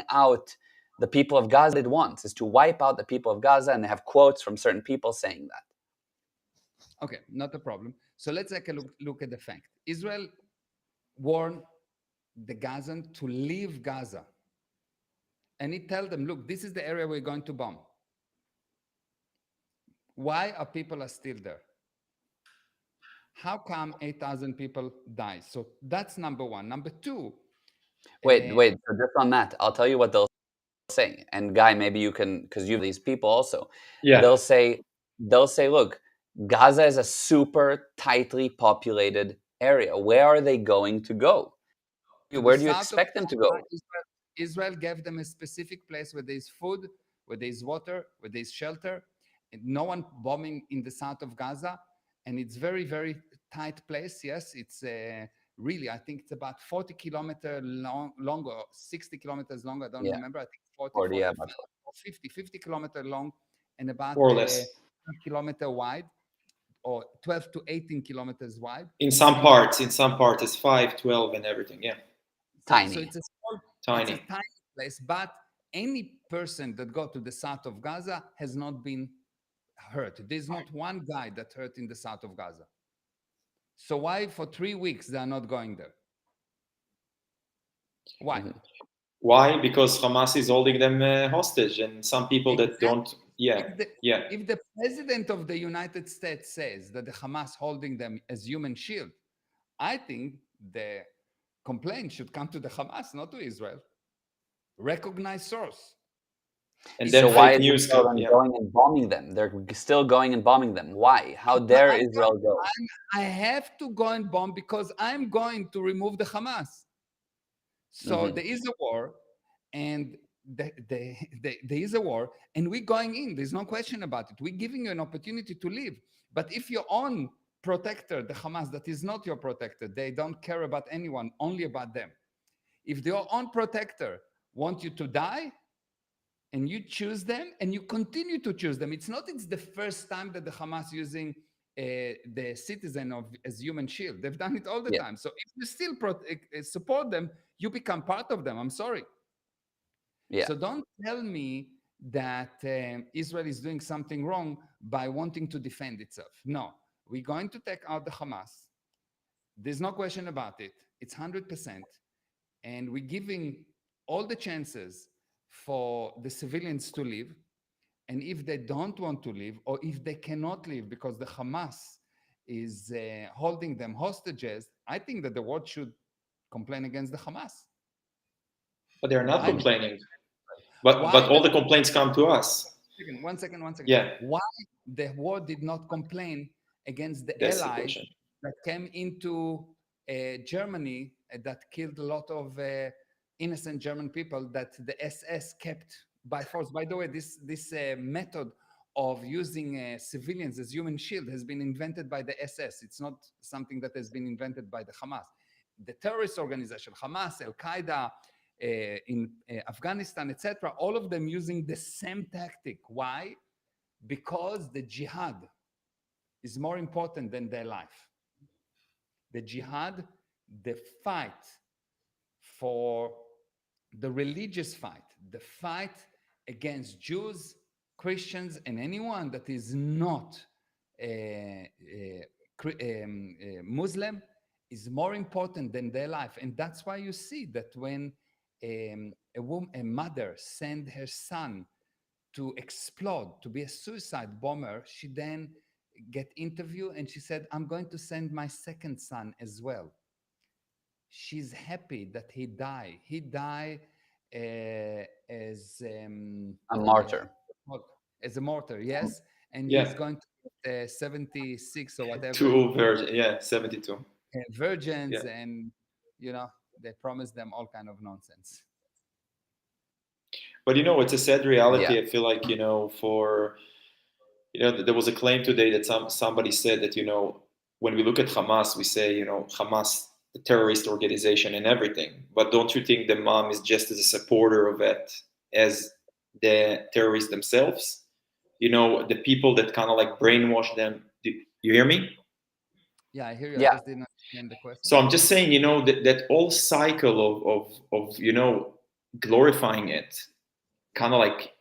out the people of Gaza. It wants is to wipe out the people of Gaza, and they have quotes from certain people saying that. Okay, not a problem. So let's take a look at the fact. Israel warned the Gazan to leave Gaza. And it tells them, look, this is the area we're going to bomb. Why are people still there? How come 8,000 people die? So that's number one. Number two. Wait. So just on that, I'll tell you what they'll say. And Guy, maybe you can, because you have these people also. Yeah. They'll say, look, Gaza is a super tightly populated area. Where are they going to go? Where do you expect them to go? Israel gave them a specific place where there's food, where there's water, where there's shelter. And no one bombing in the south of Gaza. And it's very, very tight place. Yes, it's really, I think it's about 40 kilometers long, or 60 kilometers long. I don't remember. I think 40 yeah, or 50 kilometers long, and about more or less 1 kilometer wide, or 12 to 18 kilometers wide. in some parts. It's 5, 12 and everything. Yeah. Tiny. So it's a small, Tiny. it's a tiny place, but any person that got to the south of Gaza has not been hurt. There's not one guy that hurt in the south of Gaza. So why for 3 weeks they are not going there? Why? Mhm. Why? Because Hamas is holding them hostage, and some people that don't. Yeah. If the president of the United States says that the Hamas holding them as human shield, I think the complaint should come to the Hamas, not to Israel. Recognized source. And then So why fake is news Israel come, yeah. going and bombing them? They're still going and bombing them. Why? How dare Israel go? I have to go and bomb because I'm going to remove the Hamas. So there is a war, and there is a war, and we're going in. There's no question about it. We're giving you an opportunity to live. But if your own protector, the Hamas, that is not your protector, they don't care about anyone, only about them. If your own protector wants you to die, and you choose them, and you continue to choose them, it's the first time that the Hamas using the citizen as human shield. They've done it all the time. So if you still support them, you become part of them. I'm sorry. Yeah. So don't tell me that Israel is doing something wrong by wanting to defend itself. No, we're going to take out the Hamas. There's no question about it. It's 100%. And we're giving all the chances for the civilians to live. And if they don't want to live, or if they cannot live because the Hamas is holding them hostages, I think that the world should complain against the Hamas. But they're not Why? complaining. Why But all the the complaints come to us. one second. Yeah, Why the world did not complain against the that's the allies question. that came into Germany that killed a lot of innocent German people that the SS kept by force? By the way, this method of using civilians as human shield has been invented by the SS. It's not something that has been invented by the Hamas. The terrorist organization, Hamas, Al Qaeda, in Afghanistan, etc., all of them using the same tactic. Why? Because the jihad is more important than their life. The jihad, the fight for the religious fight, the fight against Jews, Christians, and anyone that is not Muslim is more important than their life. And that's why you see that when a mother sent her son to explode, to be a suicide bomber, she then get interviewed and she said, I'm going to send my second son as well. She's happy that he died. He died as A martyr. as a martyr, yes, and he's Yeah, going to get 76 or whatever two versions. Yeah, 72. virgins, Yeah. and they promise them all kind of nonsense. But it's a sad reality. Yeah. I feel like for there was a claim today that somebody said that when we look at Hamas, we say Hamas, the terrorist organization and everything. But don't you think the mom is just as a supporter of it as the terrorists themselves? The people that kind of like brainwash them. Do you hear me? Yeah, I hear you. I Yeah. just didn't understand the question. So I'm just saying, that whole cycle of glorifying it, kind of like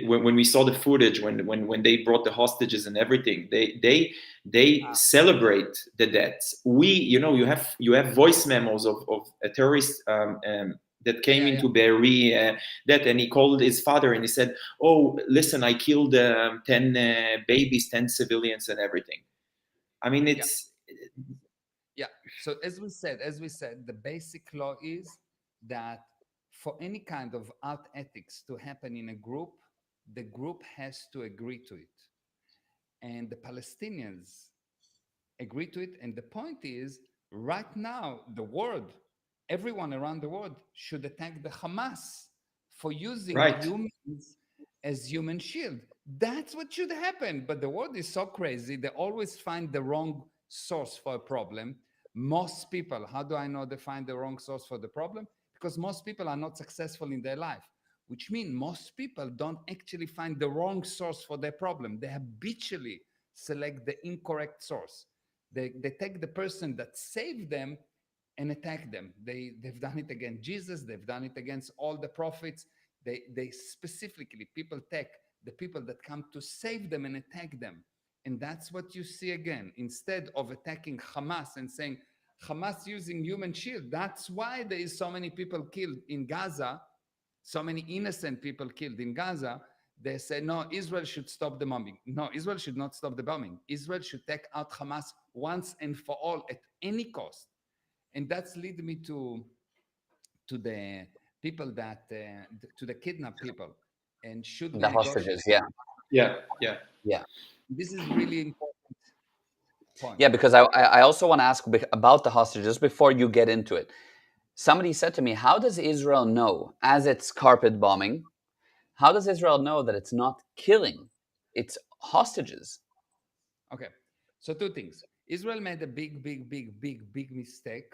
when we saw the footage when they brought the hostages and everything, they celebrate the deaths. You have voice memos of a terrorist that came Yeah. into Beirut, that, and he called his father and he said, oh, listen, I killed 10 babies, 10 civilians and everything. I mean, it's Yeah. So as we said, the basic law is that for any kind of art ethics to happen in a group, the group has to agree to it. And the Palestinians agree to it. And the point is, right now, the world, everyone around the world should attack the Hamas for using right. humans as human shield. That's what should happen. But the world is so crazy, they always find the wrong source for a problem. Most people, how do I know they find the wrong source for the problem? Because most people are not successful in their life, which means most people don't actually find the wrong source for their problem. They habitually select the incorrect source. They take the person that saved them and attack them. They've done it against Jesus. They've done it against all the prophets. They specifically, people take the people that come to save them and attack them. And that's what you see again. Instead of attacking Hamas and saying, Hamas using human shield, that's why there is so many people killed in Gaza, so many innocent people killed in Gaza. They say, no, Israel should stop the bombing. No, Israel should not stop the bombing. Israel should take out Hamas once and for all at any cost. And that's lead me to the people that, to the kidnapped people. And should we The negotiate? hostages. Yeah. Yeah, yeah. Yeah. This is really important point. Yeah, because I also want to ask about the hostages before you get into it. Somebody said to me, how does Israel know, as it's carpet bombing, how does Israel know that it's not killing, it's hostages? Okay, so two things. Israel made a big mistake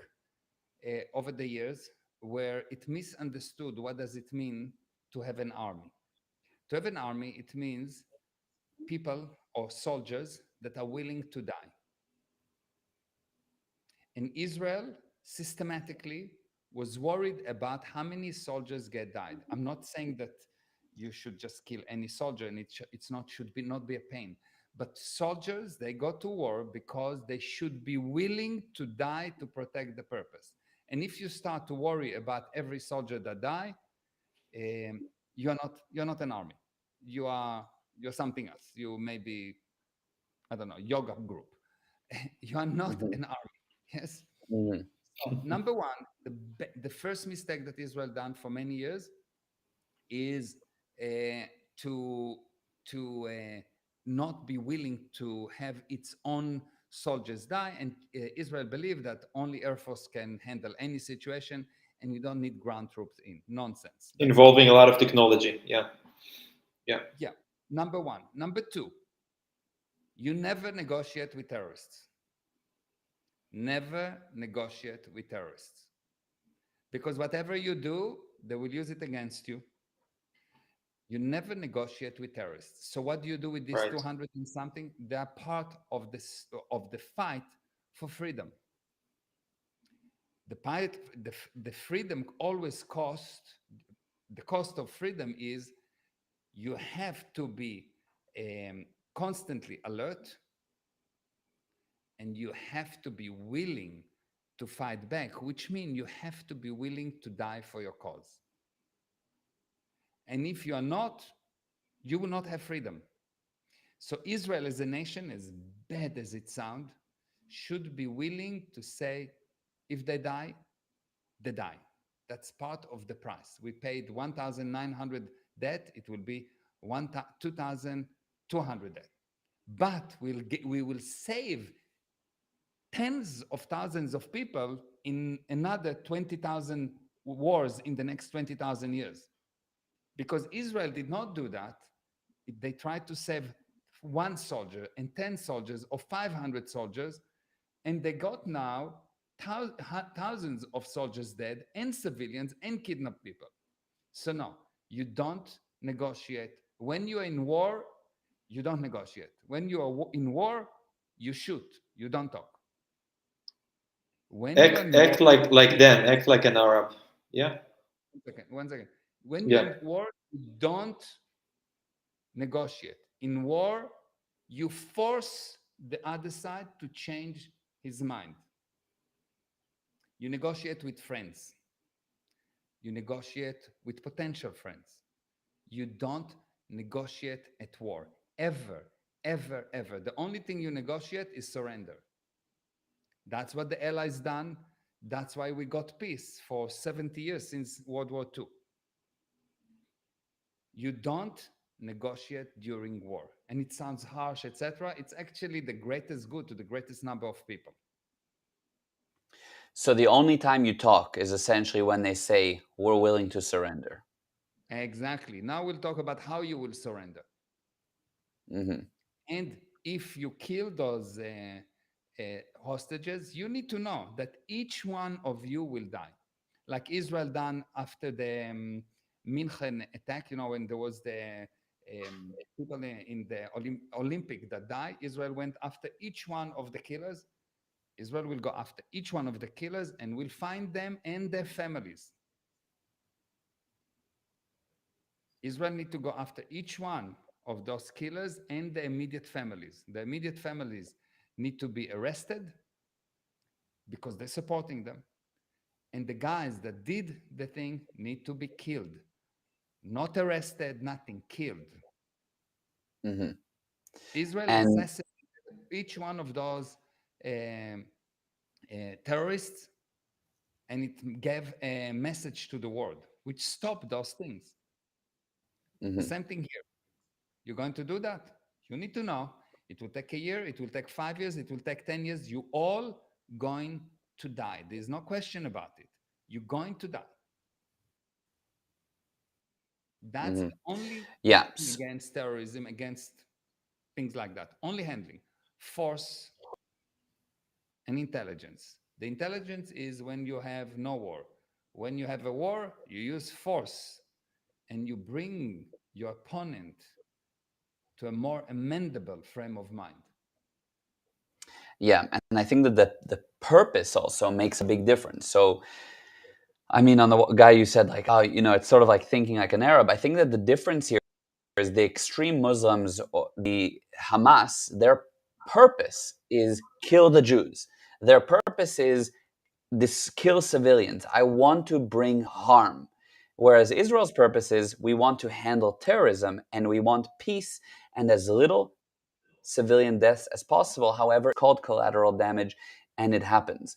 over the years where it misunderstood what does it mean to have an army. To have an army, it means people or soldiers that are willing to die. And Israel systematically was worried about how many soldiers get died. I'm not saying that you should just kill any soldier and it's not should be not be a pain. But soldiers, they go to war because they should be willing to die to protect the purpose. And if you start to worry about every soldier that die, you're not an army. You're something else. You may be, I don't know, yoga group. You are not Mhm. an army. Yes. Mhm. So, number one, the first mistake that Israel done for many years is uh, to not be willing to have its own soldiers die, and Israel believed that only Air Force can handle any situation, and you don't need ground troops in. Nonsense. That's Involving a lot of technology. Yeah. Yeah. yeah. Number one. Number two, you never negotiate with terrorists. Never negotiate with terrorists. Because whatever you do, they will use it against you. You never negotiate with terrorists. So what do you do with these Right. 200 and something? They are part of this of the fight for freedom. The freedom always cost. The cost of freedom is you have to be constantly alert, and you have to be willing to fight back, which means you have to be willing to die for your cause. And if you are not, you will not have freedom. So Israel as a nation, as bad as it sounds, should be willing to say, if they die, they die. That's part of the price. We paid 1,900 debt. It will be 2,200 debt. But we will save tens of thousands of people in another 20,000 wars in the next 20,000 years. Because Israel did not do that. They tried to save one soldier and 10 soldiers or 500 soldiers, and they got now thousands of soldiers dead and civilians and kidnapped people. So no, you don't negotiate. When you're in war, you don't negotiate. When you are in war, you shoot. You don't talk. When you're in war, Act like them. Act like an Arab. Yeah. one second. When you're Yeah. in war, you don't negotiate. In war, you force the other side to change his mind. You negotiate with friends. You negotiate with potential friends. You don't negotiate at war. Ever, ever, ever. The only thing you negotiate is surrender. That's what the Allies done. That's why we got peace for 70 years since World War II. You don't negotiate during war. And it sounds harsh, etc. It's actually the greatest good to the greatest number of people. So the only time you talk is essentially when they say, we're willing to surrender. Exactly. Now we'll talk about how you will surrender. Hmm. And if you kill those hostages, you need to know that each one of you will die. Like Israel done after the München attack, when there was the people in the Olympic that died, Israel went after each one of the killers. Israel will go after each one of the killers and will find them and their families. Israel need to go after each one of those killers and the immediate families. The immediate families need to be arrested because they're supporting them. And the guys that did the thing need to be killed. Not arrested, nothing, killed. Hmm. Israel And assassinated each one of those terrorists, and it gave a message to the world, which stopped those things. The mhm. same thing here. You're going to do that. You need to know. It will take a year. It will take 5 years. It will take 10 years. You all going to die. There's no question about it. You're going to die. That's Hmm. the only Yeah. handling against terrorism, against things like that. Only handling. Force and intelligence. The intelligence is when you have no war. When you have a war, you use force and you bring your opponent to a more amendable frame of mind. Yeah, and I think that the purpose also makes a big difference. So, I mean, on the guy you said, like, oh, it's sort of like thinking like an Arab. I think that the difference here is the extreme Muslims, or the Hamas, their purpose is kill the Jews. Their purpose is this kill civilians. I want to bring harm. Whereas Israel's purpose is we want to handle terrorism and we want peace and as little civilian deaths as possible. However, it's called collateral damage and it happens.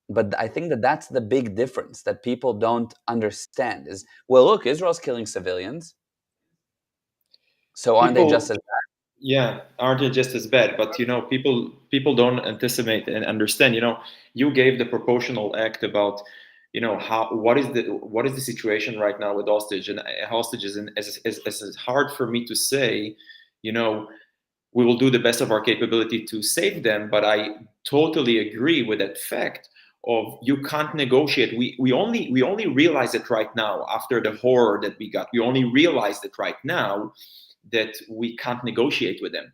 But I think that that's the big difference that people don't understand is, well, look, Israel's killing civilians, so aren't they just People, as bad? yeah, aren't they just as bad? But people don't anticipate and understand. You gave the proportional act about, how what is the situation right now with hostages, and as it's hard for me to say, you know, we will do the best of our capability to save them. But I totally agree with that fact of you can't negotiate. We only realize it right now after the horror that we got. We only realize it right now that we can't negotiate with them.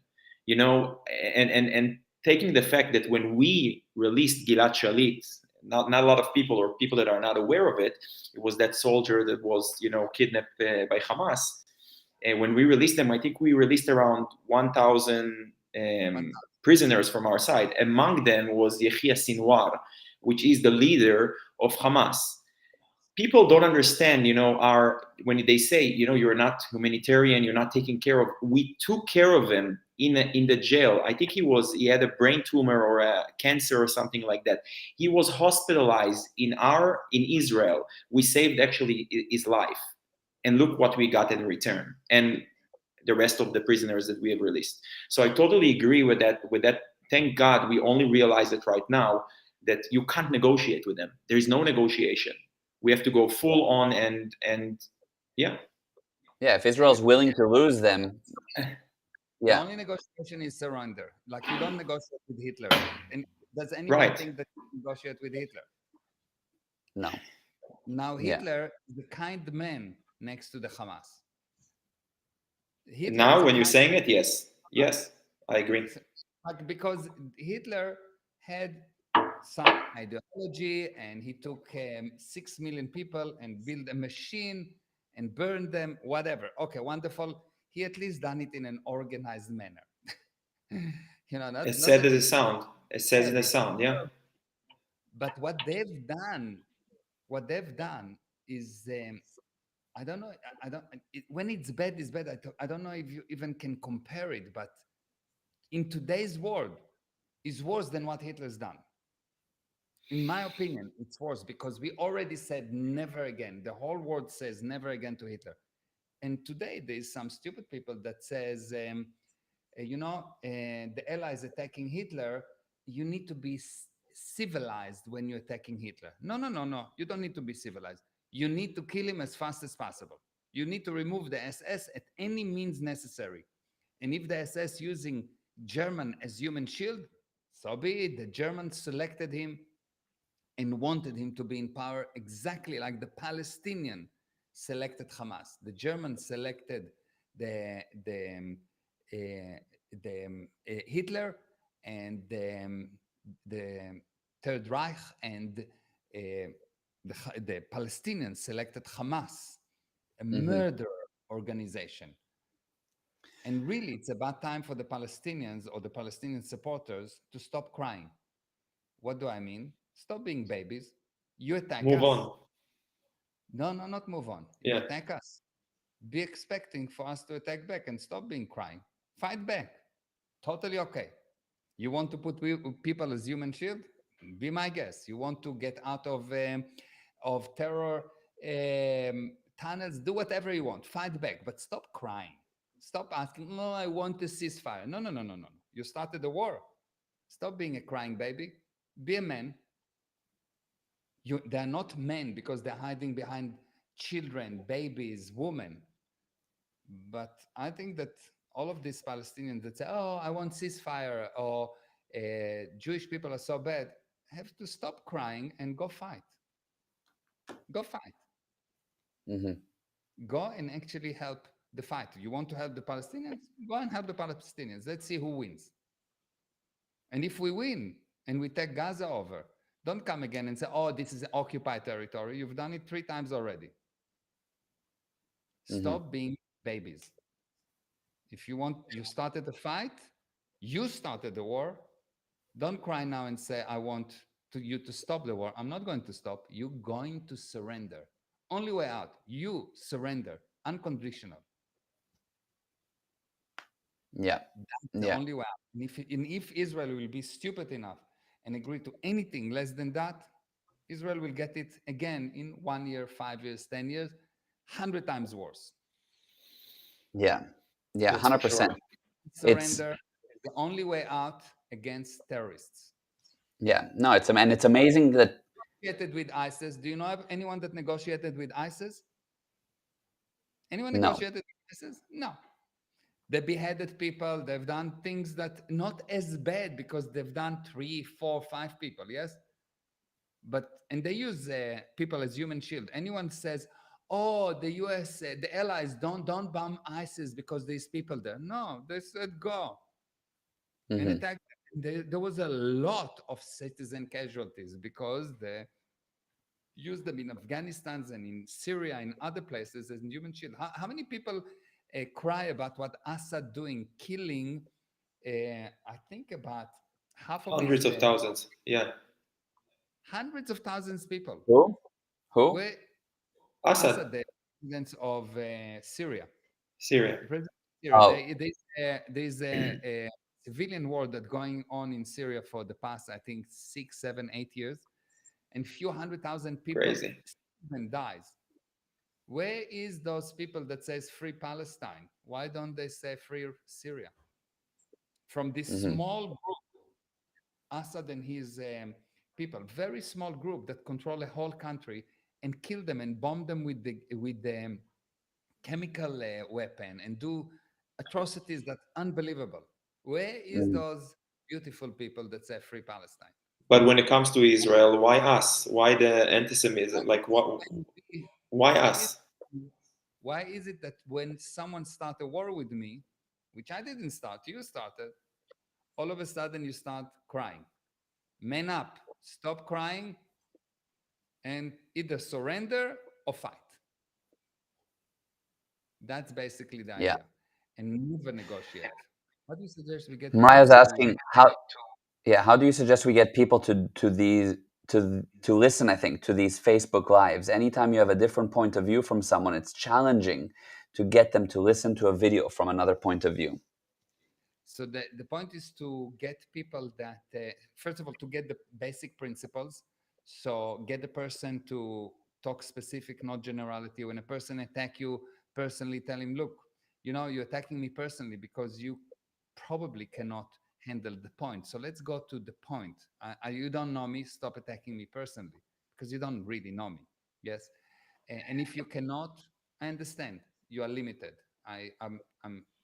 And taking the fact that when we released Gilad Shalit, not a lot of people, or people that are not aware of it, it was that soldier that was kidnapped by Hamas. And when we released them, I think we released around 1,000 prisoners from our side. Among them was Yahya Sinwar, which is the leader of Hamas. People don't understand, when they say, you're not humanitarian, you're not taking care of. We took care of him in the jail. I think he had a brain tumor or a cancer or something like that. He was hospitalized in Israel. We saved actually his life, and look what we got in return, and the rest of the prisoners that we have released. So I totally agree with that. Thank God we only realize it right now, that you can't negotiate with them. There is no negotiation. We have to go full on, and yeah. Yeah, if Israel's willing to lose them, The yeah, only negotiation is surrender. Like, you don't negotiate with Hitler. And does anyone Right. think that you negotiate with Hitler? no, Now, yeah, Hitler is the kind man next to the Hamas. Hitler is Now a when you're kind, saying it, yes, I agree. like, because Hitler had some ideology, and he took 6 million people and built a machine and burned them, whatever. Okay, wonderful. He at least done it in an organized manner. As Not sad that as he it sound, as sad as said it it. sound, yeah. But what they've done is, I don't know. I don't. When it's bad, it's bad. I don't know if you even can compare it. But in today's world, is worse than what Hitler's done. In my opinion, it's worse because we already said never again. The whole world says never again to Hitler. And today there's some stupid people that says, the Allies attacking Hitler. You need to be civilized when you're attacking Hitler. No, no, no, no. You don't need to be civilized. You need to kill him as fast as possible. You need to remove the SS at any means necessary. And if the SS using German as human shield, so be it. The Germans selected him and wanted him to be in power exactly like the Palestinian selected Hamas. The Germans selected the the Hitler, and the Third Reich, and the Palestinians selected Hamas, a murder organization. And really, it's about time for the Palestinians or the Palestinian supporters to stop crying. What do I mean? Stop being babies. You attack Move us. on. No, no, not move on. You Yeah. attack us. Be expecting for us to attack back, and stop being crying. Fight back. Totally okay. You want to put people as human shield? Be my guest. You want to get out of terror tunnels? Do whatever you want. Fight back, but stop crying. Stop asking, "No, I want a ceasefire." No, no, no, no, no. You started the war. Stop being a crying baby. Be a man. They're not men because they're hiding behind children, babies, women. But I think that all of these Palestinians that say, "Oh, I want ceasefire," or Jewish people are so bad, have to stop crying and go fight. Go fight. mm-hmm. Go and actually help the fight. You want to help the Palestinians? Go and help the Palestinians. Let's see who wins. And if we win and we take Gaza over, don't come again and say, "Oh, this is occupied territory." You've done it 3 times already. Stop being babies. If you started the fight, you started the war. Don't cry now and say, "I want you to stop the war." I'm not going to stop. You're going to surrender. Only way out. You surrender. Unconditional. Yeah, That's the yeah, only way out. And if Israel will be stupid enough and agree to anything less than that, Israel will get it again in 1 year, 5 years, 10 years, 100 times worse. Yeah, yeah, That's for 100%. sure. It's Surrender is the only way out against terrorists. yeah, no, it's amazing that Negotiated with ISIS. Do you know of anyone that negotiated with ISIS? Anyone no. negotiated with ISIS? No. They beheaded people. They've done things that not as bad because they've done 3, 4, 5 people. Yes, but and they use people as human shield. Anyone says, "Oh, the U.S., the allies don't bomb ISIS because there's people there." No, they said go and Hmm. attack. There was a lot of citizen casualties because they used them in Afghanistan and in Syria and other places as human shield. How many people cry about what Assad doing, killing? I think about half of Hundreds his of thousands. Yeah. hundreds of thousands of people. Who? Who? Where Assad, Assad, the president of Syria, Syria. the president of Syria, Oh. there's a civilian war that's going on in Syria for the past, I think, 6, 7, 8 years, and few 100,000 people Crazy. even dies. Where is those people that says free Palestine? Why don't they say free Syria? From this Hmm. small group, Assad and his people, very small group that control a whole country and kill them and bomb them with the chemical weapon and do atrocities that unbelievable. Where is Hmm. those beautiful people that say free Palestine? But when it comes to Israel, why us? Why the anti-Semitism? Like what? When we- Why Why is us? why is it that when someone start a war with me, which I didn't start, you started, all of a sudden you start crying? Man up, stop crying, and either surrender or fight. That's basically the Yeah. idea. And never negotiate. What do you suggest we get people Mariah's to? asking how. Yeah, how do you suggest we get people to these to listen? I think to these Facebook lives. Anytime you have a different point of view from someone, it's challenging to get them to listen to a video from another point of view. So the point is to get people that, first of all, to get the basic principles. So get the person to talk specific, not generality. When a person attack you personally, tell him, look, you're attacking me personally because you probably cannot handle the point. So let's go to the point. You don't know me, stop attacking me personally because you don't really know me. Yes. And if you cannot, I understand you are limited. I'm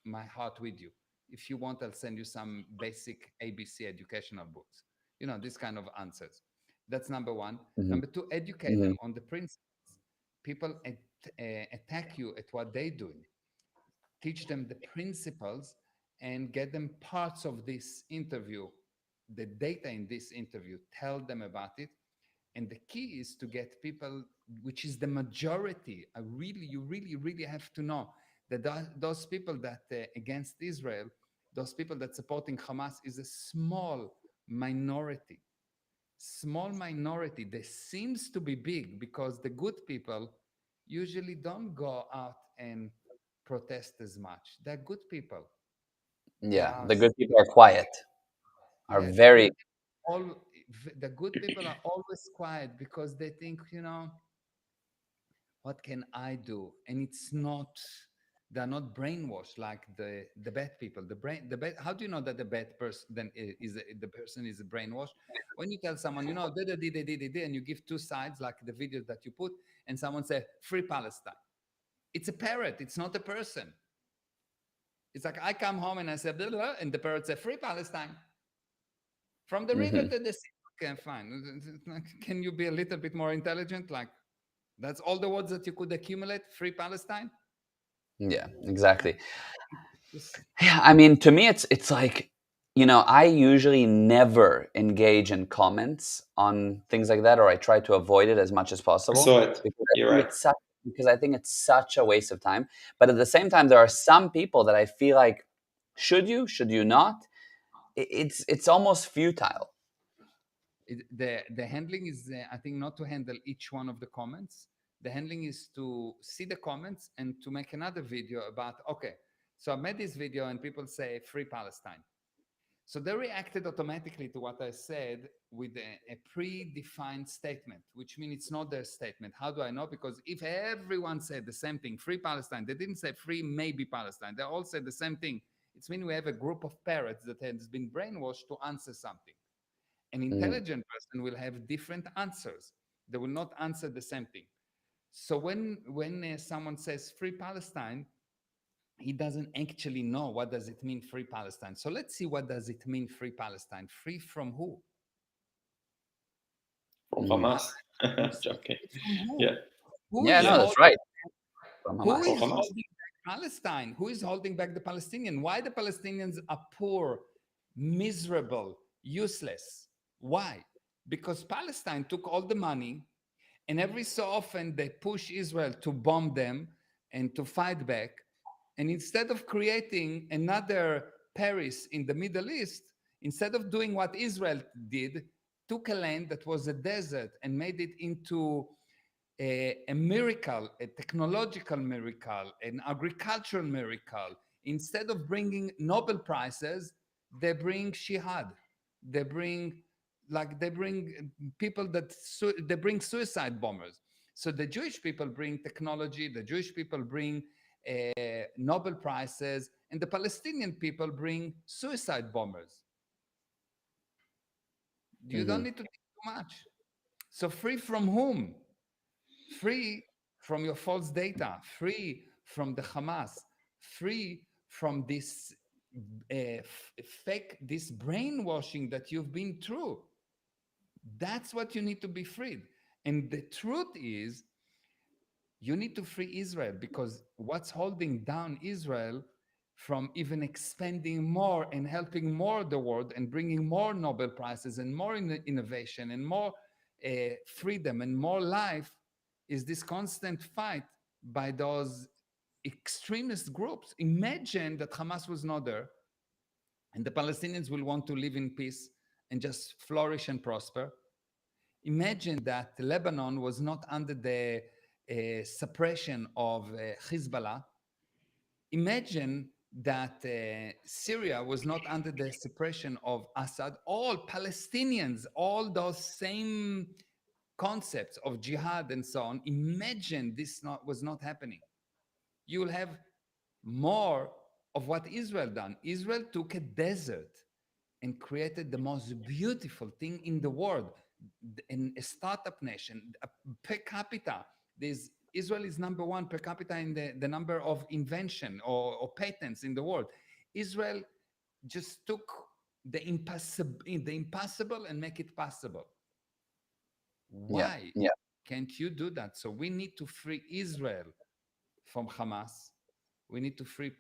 my heart with you. If you want, I'll send you some basic ABC educational books. This kind of answers. That's number one. Hmm. Number two, educate Hmm. them on the principles. People attack you at what they're doing. Teach them the principles and get them parts of this interview, the data in this interview, tell them about it. And the key is to get people, which is the majority. You really, really have to know that those people that against Israel, those people that supporting Hamas is a small minority. Small minority. They seems to be big because the good people usually don't go out and protest as much. They're good people. They Yeah, are, the good people are quiet, are yeah, the good very. all the good people are always quiet because they think, what can I do? And it's not, they're not brainwashed like the bad people. The bad, how do you know that the bad person then is the person is brainwashed? When you tell someone, and you give two sides, like the video that you put, and someone say free Palestine. It's a parrot, it's not a person. It's like I come home and I say blah, blah, and the parrot say free Palestine. From the river Mhm. to the sea. Okay, fine. Can you be a little bit more intelligent? Like, that's all the words that you could accumulate? Free Palestine? Yeah, exactly. Just, Yeah, I mean, to me, it's like, I usually never engage in comments on things like that, or I try to avoid it as much as I possible saw it. because I You're think right. it's such a waste of time. But at the same time, there are some people that I feel like, should you not? It's almost futile. the handling is, I think, not to handle each one of the comments. The handling is to see the comments and to make another video about, okay, so I made this video and people say free Palestine. So they reacted automatically to what I said with a predefined statement, which means it's not their statement. How do I know? Because if everyone said the same thing, free Palestine, they didn't say free maybe Palestine. They all said the same thing. It's mean we have a group of parrots that has been brainwashed to answer something. An intelligent person will have different answers. They will not answer the same thing. So when someone says free Palestine, he doesn't actually know what does it mean free Palestine. So let's see what does it mean free Palestine. Free from who? From Hamas. Okay. From who? Yeah. Who Yeah, is no, that's right. From Who Hamas. is holding back Palestine? Who is holding back the Palestinian? Why the Palestinians are poor, miserable, useless? Why? Because Palestine took all the money, and every so often they push Israel to bomb them and to fight back. And instead of creating another Paris in the Middle East, instead of doing what Israel did, took a land that was a desert and made it into a miracle, a technological miracle, an agricultural miracle. Instead of bringing Nobel Prizes, they bring jihad. They bring people that they bring suicide bombers. So the Jewish people bring technology. The Jewish people bring Nobel Prizes, and the Palestinian people bring suicide bombers. You don't need to think too much. So free from whom? Free from your false data, free from the Hamas, free from this fake, this brainwashing that you've been through. That's what you need to be freed. And the truth is, you need to free Israel, because what's holding down Israel from even expanding more and helping more the world and bringing more Nobel Prizes and more innovation and more freedom and more life is this constant fight by those extremist groups. Imagine that Hamas was not there and the Palestinians will want to live in peace and just flourish and prosper. Imagine that Lebanon was not under the suppression of Hezbollah. Imagine that Syria was not under the suppression of Assad. All Palestinians, all those same concepts of jihad and so on. Imagine this was not happening. You will have more of what Israel done. Israel took a desert and created the most beautiful thing in the world, in a startup nation, per capita. Israel is number one per capita in the number of invention or patents in the world. Israel just took the impossible and make it possible. Why can't you do that? So we need to free Israel from Hamas. We need to free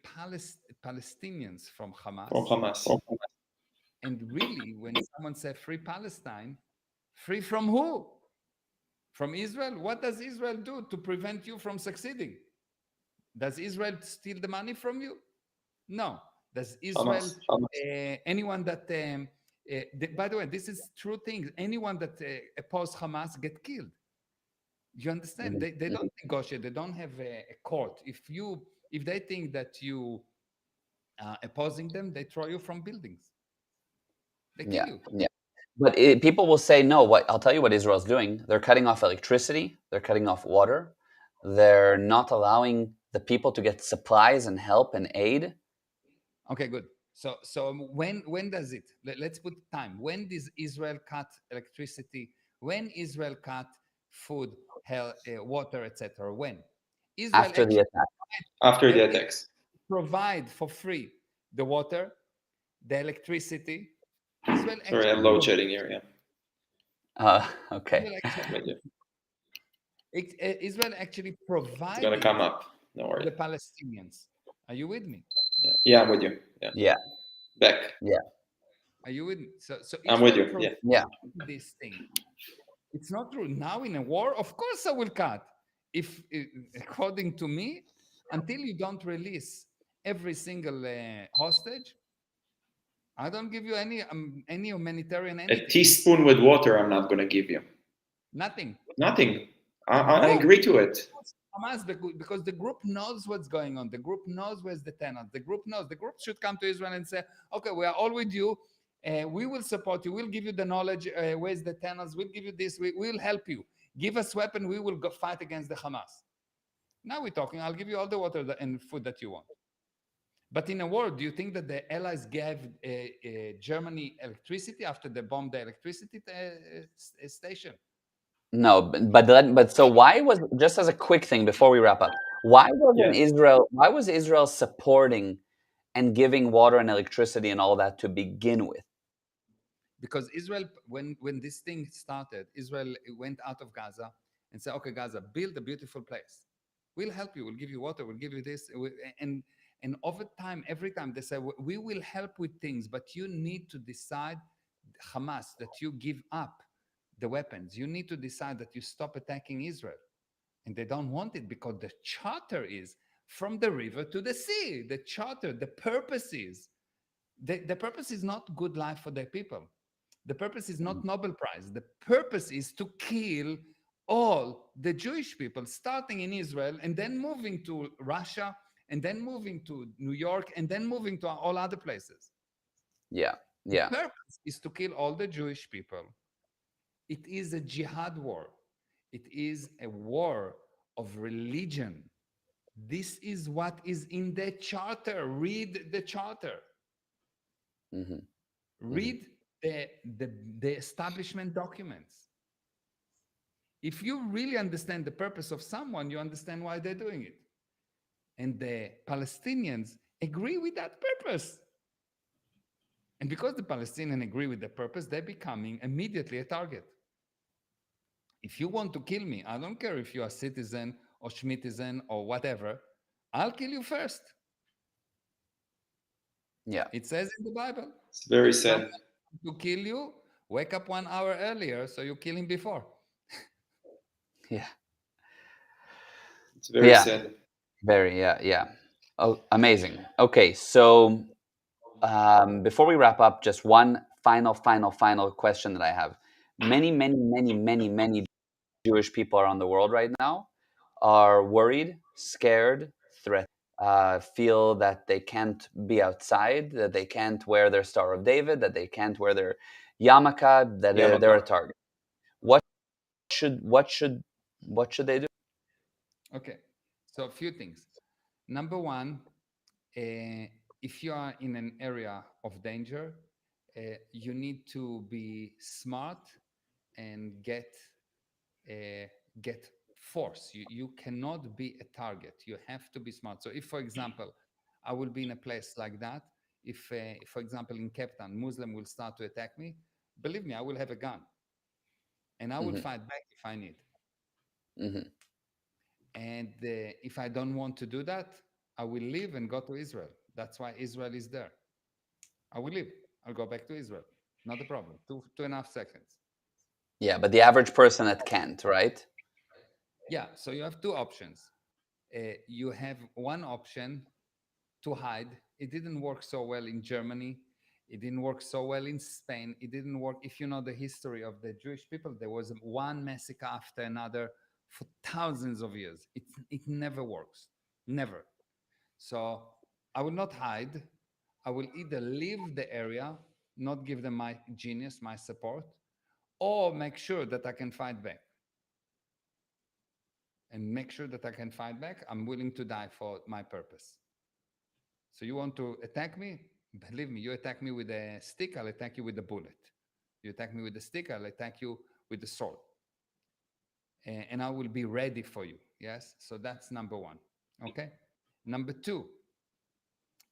Palestinians from Hamas. From Hamas. And really, when someone says free Palestine, free from who? From Israel? What does Israel do to prevent you from succeeding? Does Israel steal the money from you? No. Does Israel, anyone that, by the way, this is true thing. Anyone that opposes Hamas get killed. You understand? They don't negotiate. They don't have a court. If they think that you are opposing them, they throw you from buildings. They kill you. Yeah. But people will say, no, I'll tell you what Israel's doing. They're cutting off electricity. They're cutting off water. They're not allowing the people to get supplies and help and aid. Okay, good. So when does it? Let's put time. When does Israel cut electricity? When Israel cut food, health, water, etc.? When? Israel after the attack. After the attacks. Provide for free the water, the electricity. Israel Sorry, I'm load shedding here. Okay. Israel actually provided. It's gonna come up. No worry. The Palestinians. Are you with me? Yeah, I'm with you. Yeah. Back. Yeah. Are you with me? So I'm with you. Yeah. This thing. It's not true. Now in a war, of course I will cut. If according to me, until you don't release every single hostage, I don't give you any humanitarian anything. A teaspoon with water, I'm not gonna give you. Nothing. I agree to it. Hamas, because the group knows what's going on. The group knows where's the tenant. The group knows. The group should come to Israel and say, okay, we are all with you. We will support you. We'll give you the knowledge. Where's the tunnels? We'll give you this. We'll help you. Give us weapon. We will go fight against the Hamas. Now we're talking. I'll give you all the water and food that you want. But in a war, do you think that the Allies gave Germany electricity after they bombed the electricity station? No, but so why was, just as a quick thing before we wrap up, Yes. why was Israel supporting and giving water and electricity and all that to begin with? Because Israel, when this thing started, Israel went out of Gaza and said, "Okay, Gaza, build a beautiful place. We'll help you. We'll give you water. We'll give you this." And over time, every time they say, "We will help with things, but you need to decide, Hamas, that you give up the weapons. You need to decide that you stop attacking Israel." And they don't want it because the charter is from the river to the sea. The charter, the purpose is the purpose is not good life for their people. The purpose is not Nobel Prize. The purpose is to kill all the Jewish people, starting in Israel and then moving to Russia and then moving to New York and then moving to all other places. Yeah, The yeah. purpose is to kill all the Jewish people. It is a jihad war. It is a war of religion. This is what is in the charter. Read the charter. Hmm. Read the establishment documents. If you really understand the purpose of someone, you understand why they're doing it. And the Palestinians agree with that purpose. And because the Palestinians agree with the purpose, they're becoming immediately a target. If you want to kill me, I don't care if you're a citizen or Schmitizen or whatever, I'll kill you first. Yeah, It says in the Bible, It's very if sad. someone wants to kill you, wake up 1 hour earlier so you kill him before. yeah, It's very yeah. sad. Very, yeah, yeah. Oh, amazing. Okay, so before we wrap up, just one final question that I have. Many Jewish people around the world right now are worried, scared, threatened, feel that they can't be outside, that they can't wear their Star of David, that they can't wear their yarmulke, that they're a Yarmulke. target. What should what should what should they do? Okay, so a few things. Number one, if you are in an area of danger, you need to be smart and uh, get force. You cannot be a target. You have to be smart. So if, for example, I will be in a place like that, if, for example, in Cape Town, Muslim will start to attack me, believe me, I will have a gun and I will Hmm. fight back if I need. Hmm. And if I don't want to do that, I will leave and go to Israel. That's why Israel is there. I will leave. I'll go back to Israel. Not a problem. 2.5 seconds. Yeah, but the average person that can't, right? Yeah. So you have two options. You have one option to hide. It didn't work so well in Germany. It didn't work so well in Spain. It didn't work. If you know the history of the Jewish people, there was one massacre after another for thousands of years. It never works. Never. So I will not hide. I will either leave the area, not give them my genius, my support, or make sure that I can fight back. And make sure that I can fight back. I'm willing to die for my purpose. So you want to attack me? Believe me, you attack me with a stick, I'll attack you with a bullet. You attack me with a stick, I'll attack you with a sword. And I will be ready for you. Yes? So that's number one. Okay? Number two,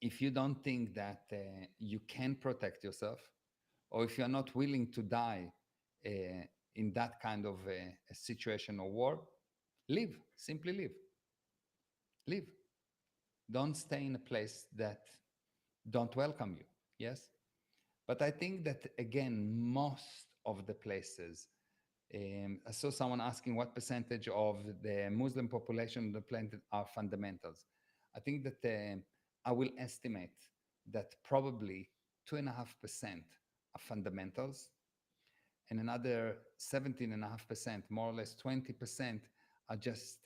if you don't think that you can protect yourself, or if you're not willing to die in that kind of a situation or war, leave. Simply leave. Leave. Don't stay in a place that don't welcome you. Yes? But I think that, again, most of the places, I saw someone asking what percentage of the Muslim population on the planet are fundamentals. I think that I will estimate that probably 2.5% are fundamentals, and another 17.5%, more or less 20%, are just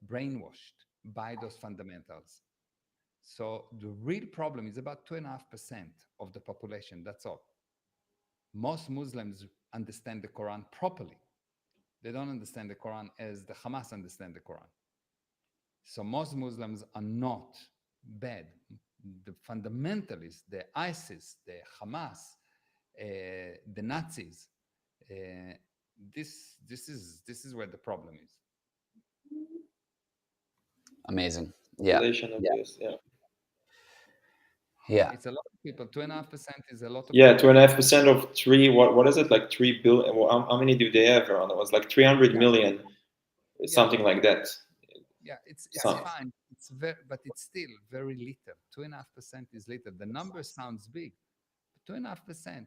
brainwashed by those fundamentals. So the real problem is about 2.5% of the population. That's all. Most Muslims understand the Quran properly. They don't understand the Quran as the Hamas understand the Quran. So most Muslims are not bad. The fundamentalists, the ISIS, the Hamas, the Nazis, uh, this is where the problem is. Amazing. Yeah. Population of Yeah. this, yeah. Yeah. It's a lot of people. 2.5% is a lot of Yeah, people. 2.5% of three. What is it, like 3 billion? Well, how many do they have around? It was like 300 Yeah, million, yeah, something like that. yeah. It's Some. fine. It's very, but it's still very little. 2.5% is little. The number sounds big, but 2.5%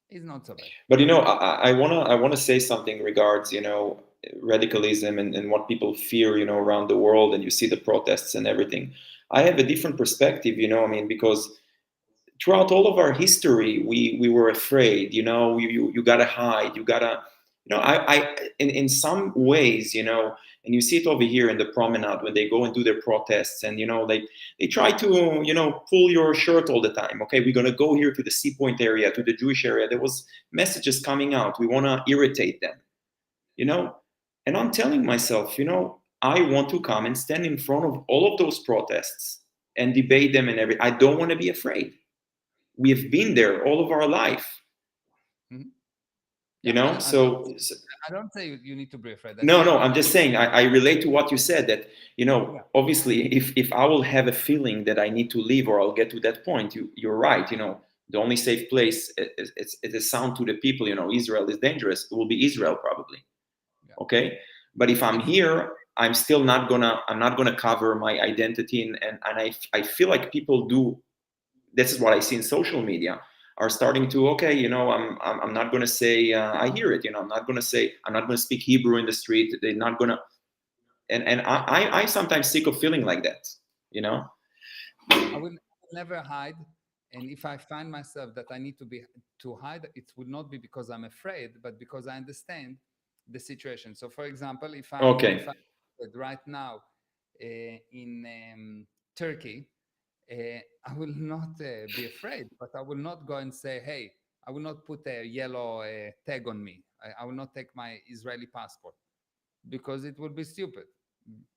is not so bad. But I wanna say something regards radicalism and what people fear around the world, and you see the protests and everything. I have a different perspective, I mean, because throughout all of our history, we were afraid. You gotta hide. You gotta, I in some ways, and you see it over here in the promenade when they go and do their protests, and they try to pull your shirt all the time. Okay, we're gonna go here to the Sea Point area, to the Jewish area. There was messages coming out. We wanna irritate them, you know, and I'm telling myself, I want to come and stand in front of all of those protests and debate them and everything. I don't want to be afraid. We have been there all of our life, Mhm. you Yeah, know. I don't say you need to be afraid. I No, say no, you I'm need. just saying I relate to what you said, that Yeah, obviously if I will have a feeling that I need to leave, or I'll get to that point, you're right. The only safe place it is sound to the people. Israel is dangerous. It will be Israel probably. yeah. Okay, but if I'm It's here, I'm not gonna cover my identity, and I feel like people do. This is what I see in social media, are starting to, okay, I'm not going to say, I hear it, I'm not going to speak Hebrew in the street. They're not going to, and yeah. I'm sometimes sick of feeling like that, you know. I will never hide. And if I find myself that I need to hide, it would not be because I'm afraid, but because I understand the situation. So, for example, if Okay. I right now in Turkey, I will not be afraid, but I will not go and say, "Hey," I will not put a yellow tag on me. I will not take my Israeli passport because it would be stupid.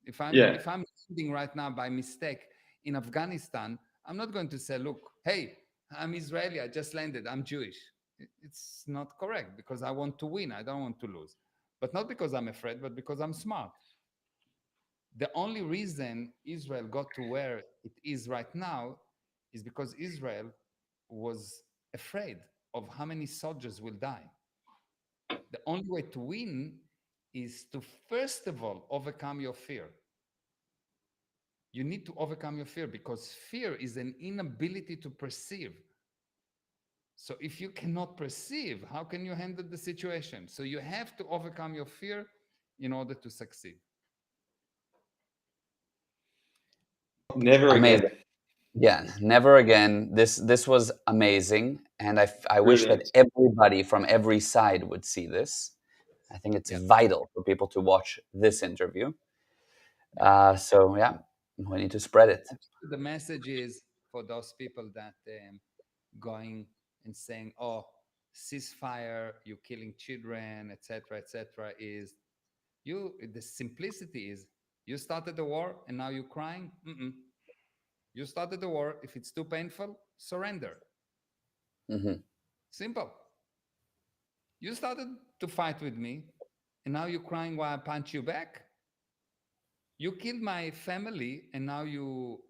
If I'm Yeah. if I'm landing right now by mistake in Afghanistan, I'm not going to say, "Look, hey, I'm Israeli. I just landed. I'm Jewish." It's not correct because I want to win. I don't want to lose, but not because I'm afraid, but because I'm smart. The only reason Israel got to where it is right now is because Israel was afraid of how many soldiers will die. The only way to win is to, first of all, overcome your fear. You need to overcome your fear because fear is an inability to perceive. So if you cannot perceive, how can you handle the situation? So you have to overcome your fear in order to succeed. Never Amazing. again. Yeah, never again. This was amazing, and I wish that Brilliant. everybody from every side would see this. I think it's Yeah, vital for people to watch this interview. yeah. So yeah, we need to spread it. Actually, the message is for those people that going and saying, "Oh, ceasefire, you're killing children, etc., etc." Is you the simplicity is you started the war and now you're crying. Mm-mm. You started the war. If it's too painful, surrender. Hmm. Simple. You started to fight with me, and now you're crying while I punch you back. You killed my family, and now you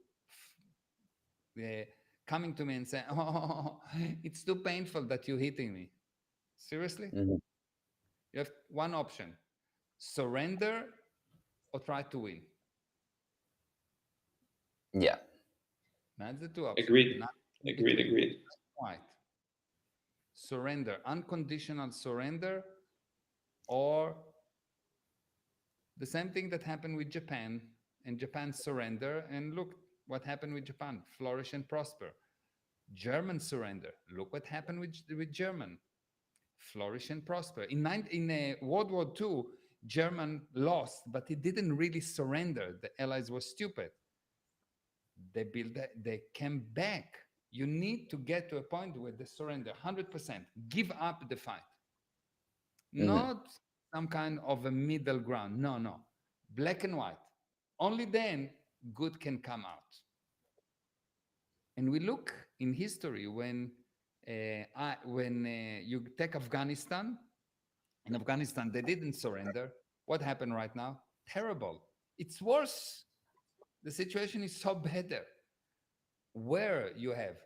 coming to me and saying, "Oh, it's too painful that you're hitting me." Seriously? Hmm. You have one option: surrender or try to win. Yeah. That's the two options. Agreed. Not in Agreed. between. Agreed. White. Surrender, unconditional surrender, or the same thing that happened with Japan, and Japan surrender, and look what happened with Japan, flourish and prosper. German surrender, look what happened with German, flourish and prosper. In World War II, German lost, but it didn't really surrender. The Allies were stupid. They came back. You need to get to a point where they surrender 100%, give up the fight. Not some kind of a middle ground. No, no. Black and white. Only then good can come out. And we look in history when you take Afghanistan. In Afghanistan, they didn't surrender. What happened right now? Terrible. It's worse. The situation is so bad there. Where you have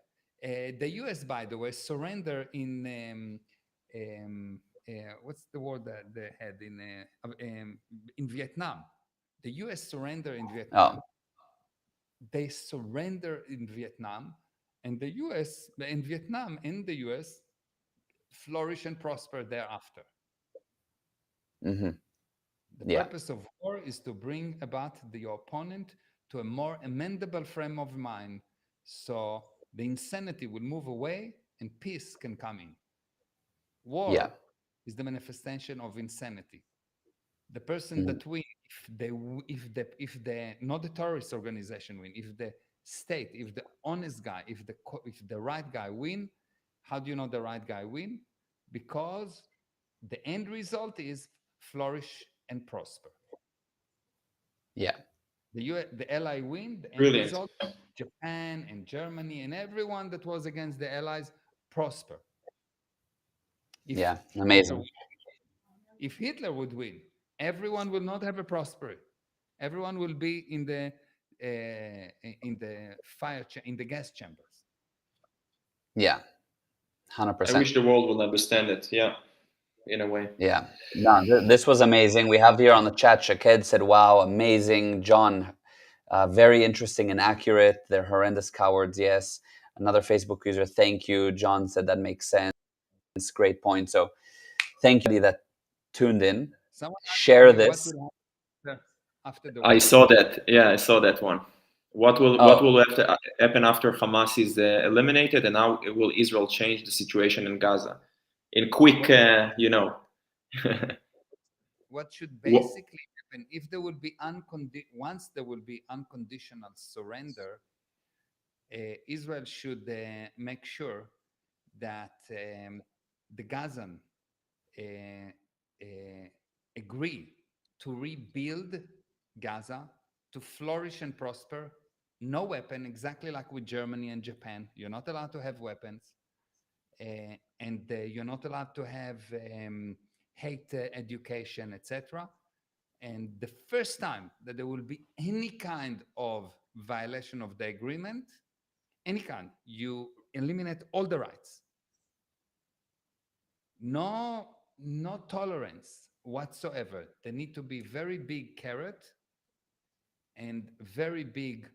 the US, by the way, surrender what's the word that they had in Vietnam. The US surrender in Vietnam. Oh. They surrender in Vietnam, and the US in Vietnam and the US flourish and prosper thereafter. Mm-hmm. The Yeah. purpose of war is to bring about your opponent to a more amendable frame of mind, so the insanity will move away and peace can come in. War Yeah. is the manifestation of insanity. The person Mhm. that win, if the not the terrorist organization win, if the state, if the honest guy, if the right guy win, how do you know the right guy win? Because the end result is flourish and prosper. Yeah. The ally win, the end Brilliant. result, Japan and Germany and everyone that was against the allies prosper. If Yeah. Hitler, Amazing. if Hitler would win, everyone will not have a prosperity. Everyone will be in the in the gas chambers. Yeah. I 100%. wish the world would understand it. Yeah, in a way. Yeah. No, this was amazing. We have here on the chat, Shaked said, wow, amazing. John, very interesting and accurate. They're horrendous cowards, yes. Another Facebook user, thank you. John said that makes sense. Great point. So thank you that tuned in. Someone asked Share me what this. will happen after the I war. saw that. Yeah, I saw that one. What Oh. will have to happen after Hamas is eliminated, and how will Israel change the situation in Gaza? In quick, What should Wha- basically happen if there will be once there will be unconditional surrender, Israel should make sure that the Gazan uh, agree to rebuild Gaza, to flourish and prosper. No weapon, exactly like with Germany and Japan. You're not allowed to have weapons, and you're not allowed to have hate education, etc. And the first time that there will be any kind of violation of the agreement, any kind, you eliminate all the rights. No tolerance whatsoever. There need to be very big carrot and very big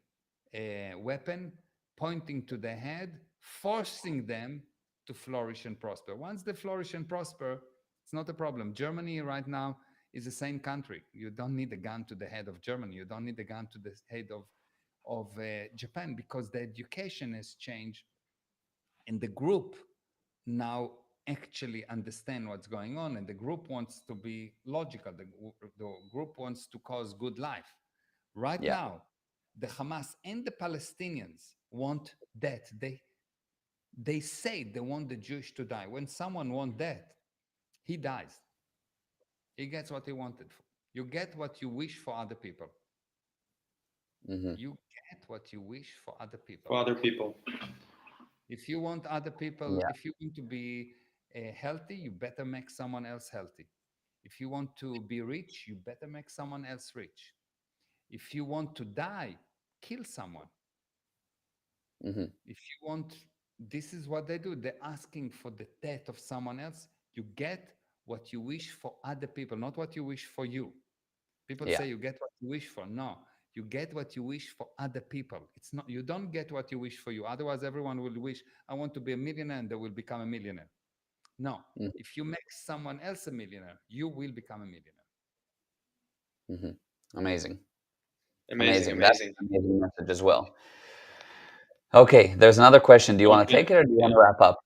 weapon pointing to the head, forcing them to flourish and prosper. Once they flourish and prosper, it's not a problem. Germany right now is the same country. You don't need a gun to the head of Germany. You don't need a gun to the head of Japan, because the education has changed and the group now actually understand what's going on, and the group wants to be logical. The group wants to cause good life. Right Yeah. now, the Hamas and the Palestinians want that. They say they want the Jewish to die. When someone wants that, he dies. He gets what he wanted. You get what you wish for other people. Mm-hmm. You get what you wish for other people. for other people. If you want other people, Yeah. if you want to be healthy, you better make someone else healthy. If you want to be rich, you better make someone else rich. If you want to die, kill someone. Mm-hmm. If you want, this is what they do. They're asking for the death of someone else. You get what you wish for other people, not what you wish for you. People Yeah. say you get what you wish for. No, you get what you wish for other people. It's not, you don't get what you wish for you. Otherwise, everyone will wish, I want to be a millionaire, and they will become a millionaire. No, Mhm. if you make someone else a millionaire, you will become a millionaire. Mm-hmm. Amazing. Amazing. That's an amazing message as well. Okay, there's another question. Do you want to take it, or do you want to wrap up?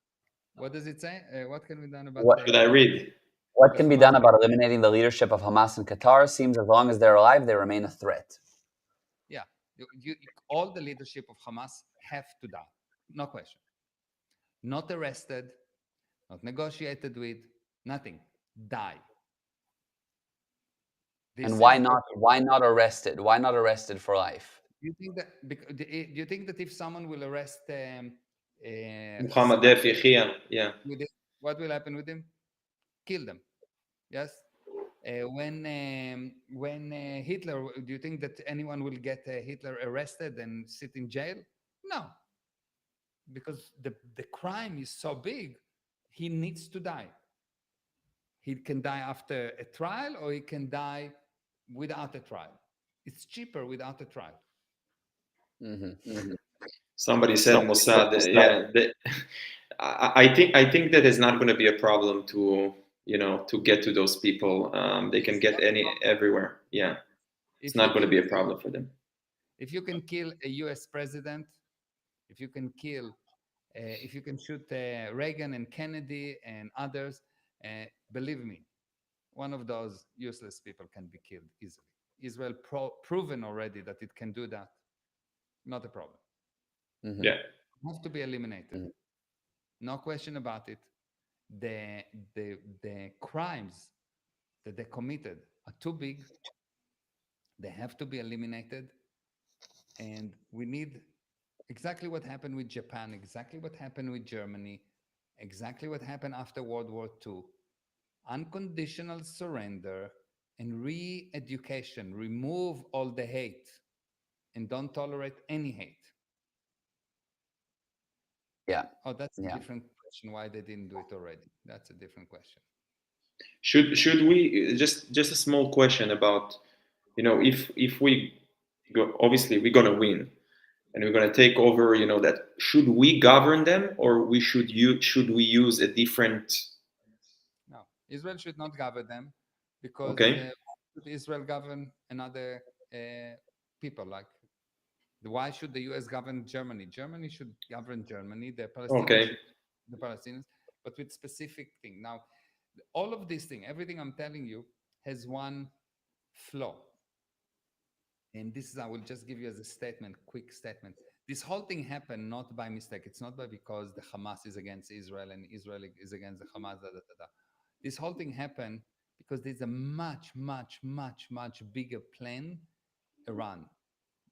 What does it say? What can be done about What- Should I read? What the can be Hamas? done about eliminating the leadership of Hamas in Qatar? Seems as long as they're alive, they remain a threat. Yeah, all the leadership of Hamas have to die. No question. Not arrested, not negotiated with, nothing. Die. This And why is not? Why not arrested? Why not arrested for life? you think that do you think that if someone will arrest Muhammad Def Yahya, yeah. with it, what will happen with him? Kill them. Yes. When Hitler, do you think that anyone will get Hitler arrested and sit in jail? No, because the crime is so big, he needs to die. He can die after a trial, or he can die without a trial. It's cheaper without a trial. Somebody said Mossad. I think that is not going to be a problem to to get to those people. They can get everywhere. Yeah, it's not going to be a problem for them. If you can kill a U.S. president, if you can kill, if you can shoot Reagan and Kennedy and others, believe me, one of those useless people can be killed easily. Israel proven already that it can do that. Not a problem. Yeah, have to be eliminated. No question about it. The crimes that they committed are too big. They have to be eliminated. And we need exactly what happened with Japan, exactly what happened with Germany, exactly what happened after World War II. Unconditional surrender and re-education. Remove all the hate and don't tolerate any hate. Yeah. Oh, that's a different question. Why they didn't do it already? That's a different question. Should we just a small question about, if we go, obviously we're gonna win and we're gonna take over, that should we govern them, or should we use a different? No, Israel should not govern them, because Okay. Israel govern another people. Like, why should the U.S. govern Germany? Germany should govern Germany. The Palestinians, Okay. the Palestinians, but with specific thing. Now, all of this thing, everything I'm telling you, has one flaw. And this is, I will just give you as a statement, quick statement. This whole thing happened not by mistake. It's not by because the Hamas is against Israel and Israel is against the Hamas. This whole thing happened because there's a much, much, much, much bigger plan around.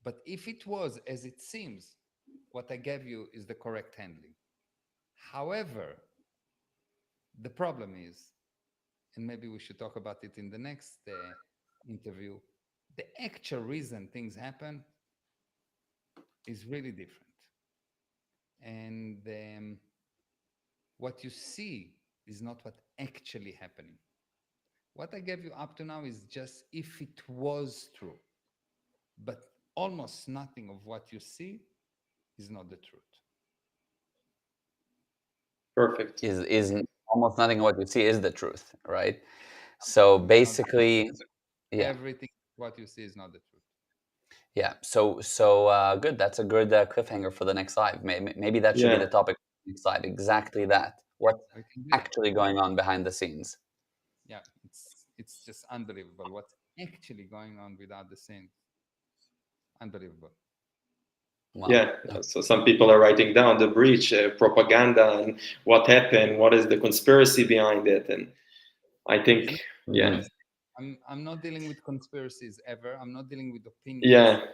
But if it was as it seems, what I gave you is the correct handling. However, the problem is, and maybe we should talk about it in the next interview, the actual reason things happen is really different. And what you see is not what actually happening. What I gave you up to now is just if it was true, but almost nothing of what you see is not the truth. Perfect. Is almost nothing of what you see is the truth, right? So basically, yeah. Everything what you see is not the truth. Yeah. So good. That's a good cliffhanger for the next live. Maybe that should be the topic for the next live. Exactly that. What's actually going on behind the scenes? Yeah, it's just unbelievable what's actually going on without the scenes. Unbelievable. Wow. Yeah. So some people are writing down the breach, propaganda, and what happened. What is the conspiracy behind it? And I think, I'm not dealing with conspiracies ever. I'm not dealing with opinions. Yeah.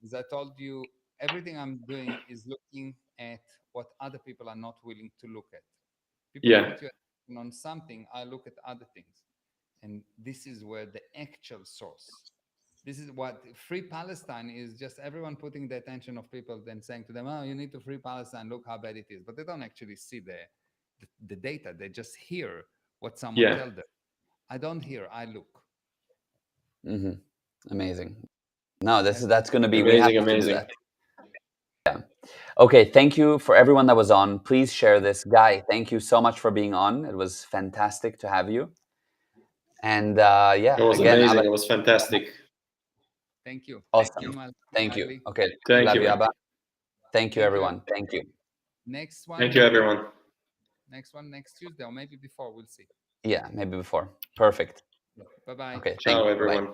As I told you, everything I'm doing is looking at what other people are not willing to look at. People put you on something, I look at other things. And this is where the actual source. This is what Free Palestine is, just everyone putting the attention of people, then saying to them, oh, you need to free Palestine, look how bad it is. But they don't actually see the data. They just hear what someone tells them. I don't hear, I look. Amazing. No, that's going to be amazing, we have amazing. to do that. Yeah. Okay, thank you for everyone that was on. Please share this. Guy, thank you so much for being on. It was fantastic to have you. And yeah, it was again, amazing. It was fantastic. Thank you. Awesome. Thank you. Okay. Thank you. Abba. Thank you, everyone. Thank you. Next one. Thank you, everyone. Next one next Tuesday, or maybe before. We'll see. Yeah, maybe before. Perfect. Bye-bye. Okay. Ciao, everyone. Bye.